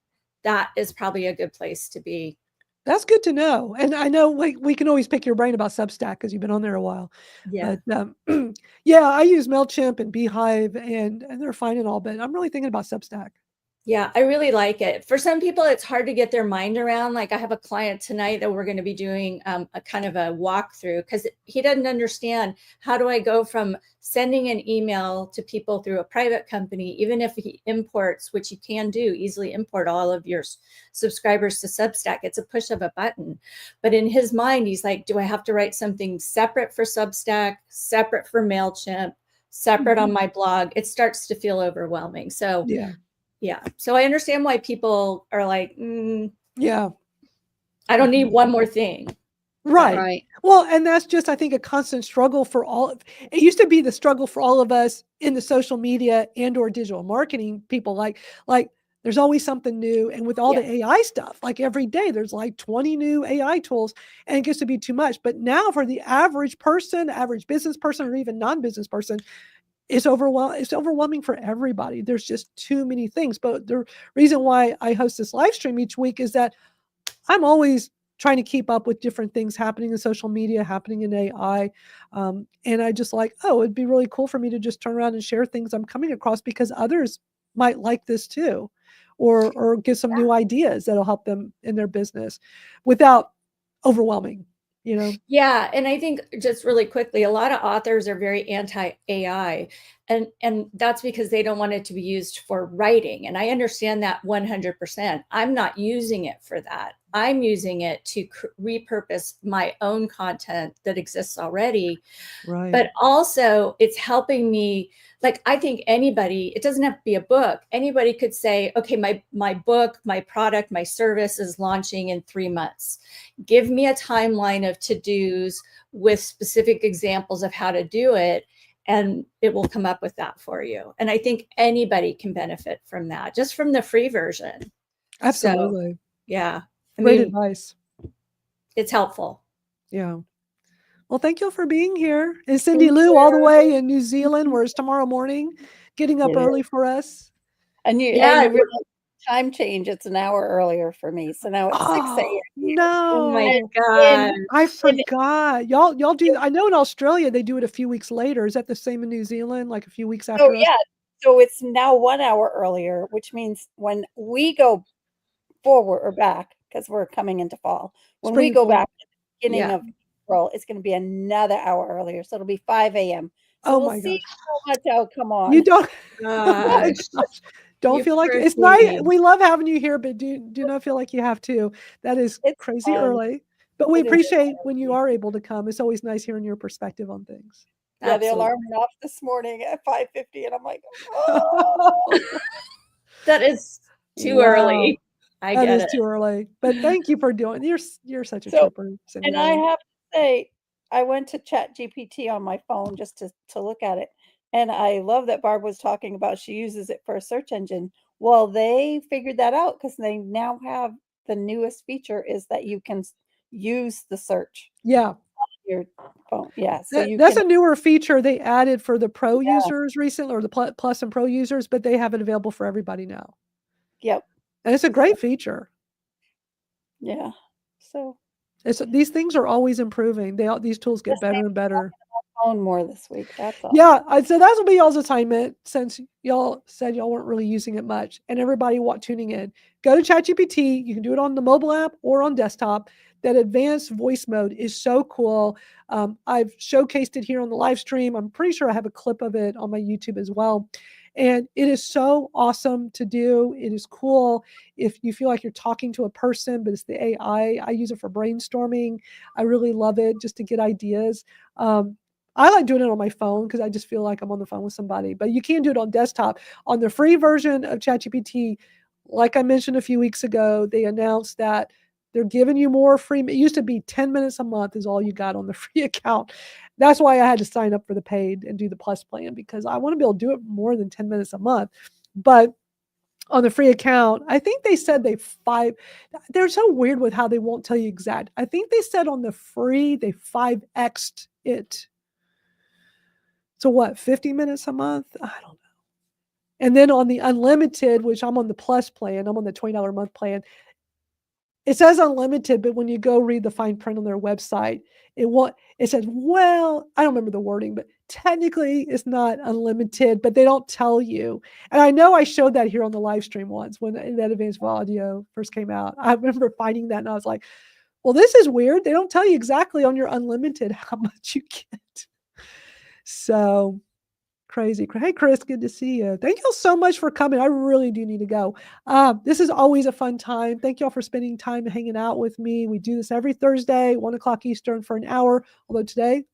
that is probably a good place to be. That's good to know. And I know we can always pick your brain about Substack because you've been on there a while. Yeah. But I use MailChimp and Beehive and they're fine and all, but I'm really thinking about Substack. Yeah, I really like it. For some people, it's hard to get their mind around. Like I have a client tonight that we're going to be doing a kind of a walkthrough because he doesn't understand how do I go from sending an email to people through a private company, even if he imports, which you can do, easily import all of your subscribers to Substack. It's a push of a button. But in his mind, he's like, do I have to write something separate for Substack, separate for MailChimp, separate on my blog? It starts to feel overwhelming. So Yeah. yeah. So I understand why people are like, Yeah. I don't need one more thing. Right. Right. Well, and that's just, I think, a constant struggle for all of it used to be the struggle for all of us in the social media and or digital marketing people like there's always something new. And with all Yeah. the AI stuff, like every day there's like 20 new AI tools and it gets to be too much. But now for the average person, average business person, or even non-business person, it's overwhelming for everybody. There's just too many things. But the reason why I host this live stream each week is that I'm always trying to keep up with different things happening in social media, happening in AI. And I just like, oh, it'd be really cool for me to just turn around and share things I'm coming across because others might like this too, or get some new ideas that'll help them in their business without overwhelming, you know? Yeah. And I think just really quickly, a lot of authors are very anti-AI. And that's because they don't want it to be used for writing. And I understand that 100%. I'm not using it for that. I'm using it to repurpose my own content that exists already. Right. But also it's helping me, like, I think anybody, it doesn't have to be a book. Anybody could say, okay, my book, my product, my service is launching in 3 months. Give me a timeline of to-dos with specific examples of how to do it, and it will come up with that for you. And I think anybody can benefit from that, just from the free version. Absolutely. So, yeah, I Great mean, advice. it's helpful. Yeah. Well, thank you for being here. And Cindy Thank Lou, all the you. way in New Zealand, where it's tomorrow morning, getting up It is. early for us. And you Yeah. realize time change, it's an hour earlier for me. So now it's 6 Oh, a.m. here. Oh my no. God. I forgot. Y'all do, I know in Australia they do it a few weeks later. Is that the same in New Zealand, like a few weeks So after us? yeah, so it's now 1 hour earlier, which means when we go forward or back, because we're coming into fall, when Spring we and go fall. back at the beginning Yeah. of April, it's going to be another hour earlier. So it'll be 5 a.m. So Oh we'll my see gosh. how much I'll come You on. don't, oh my Gosh. gosh. Don't You feel like poor it's nice. thing. We love having you here, but do not feel like you have to. That is It's crazy fun. early. But we It is appreciate when you early. are able to come. It's always nice hearing your perspective on things. Yeah, the Absolutely. alarm went off this morning at 5:50, and I'm like, oh. That is too Wow. early. I That get is it. too early. But thank you for doing you're such a So, trooper, Cindy and I Lou. have to say, I went to Chat GPT on my phone just to look at it. And I love that Barb was talking about she uses it for a search engine. Well, they figured that out because they now have the newest feature is that you can use the search Yeah. on your phone. Yeah, so you That's can. a newer feature they added for the pro Yeah, users recently, or the plus and pro users, but they have it available for everybody now. yep. And it's a So, great feature. yeah. So These things are always improving. These tools get just better maybe and better. phone more this week. That's all. Yeah, so that'll be y'all's assignment since y'all said y'all weren't really using it much, and everybody tuning in. Go to ChatGPT. You can do it on the mobile app or on desktop. That advanced voice mode is so cool. I've showcased it here on the live stream. I'm pretty sure I have a clip of it on my YouTube as well. And it is so awesome to do. It is cool if you feel like you're talking to a person, but it's the AI. I use it for brainstorming. I really love it just to get ideas. I like doing it on my phone because I just feel like I'm on the phone with somebody, but you can do it on desktop. On the free version of ChatGPT, like I mentioned a few weeks ago, they announced that they're giving you more free. It used to be 10 minutes a month is all you got on the free account. That's why I had to sign up for the paid and do the plus plan because I want to be able to do it more than 10 minutes a month. But on the free account, I think they said they're so weird with how they won't tell you exact. I think they said on the free, they 5x'd it. So what, 50 minutes a month? I don't know. And then on the unlimited, which I'm on the plus plan, I'm on the $20 a month plan, it says unlimited, but when you go read the fine print on their website, it says, well, I don't remember the wording, but technically it's not unlimited, but they don't tell you. And I know I showed that here on the live stream once when that advanced audio first came out. I remember finding that and I was like, well, this is weird. They don't tell you exactly on your unlimited how much you get. So crazy. Hey, Chris, good to see you. Thank you all so much for coming. I really do need to go. This is always a fun time. Thank you all for spending time hanging out with me. We do this every Thursday, 1 o'clock Eastern for an hour, although today,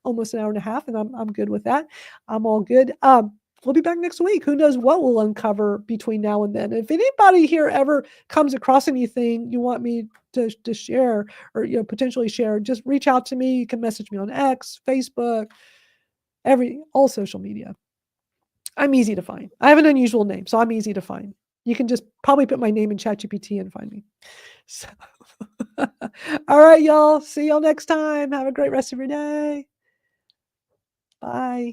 almost an hour and a half, and I'm good with that. I'm all good. We'll be back next week. Who knows what we'll uncover between now and then. If anybody here ever comes across anything you want me to share or potentially share, just reach out to me. You can message me on X, Facebook, all social media. I'm easy to find. I have an unusual name, so I'm easy to find. You can just probably put my name in ChatGPT and find me. So, all right, y'all. See y'all next time. Have a great rest of your day. Bye.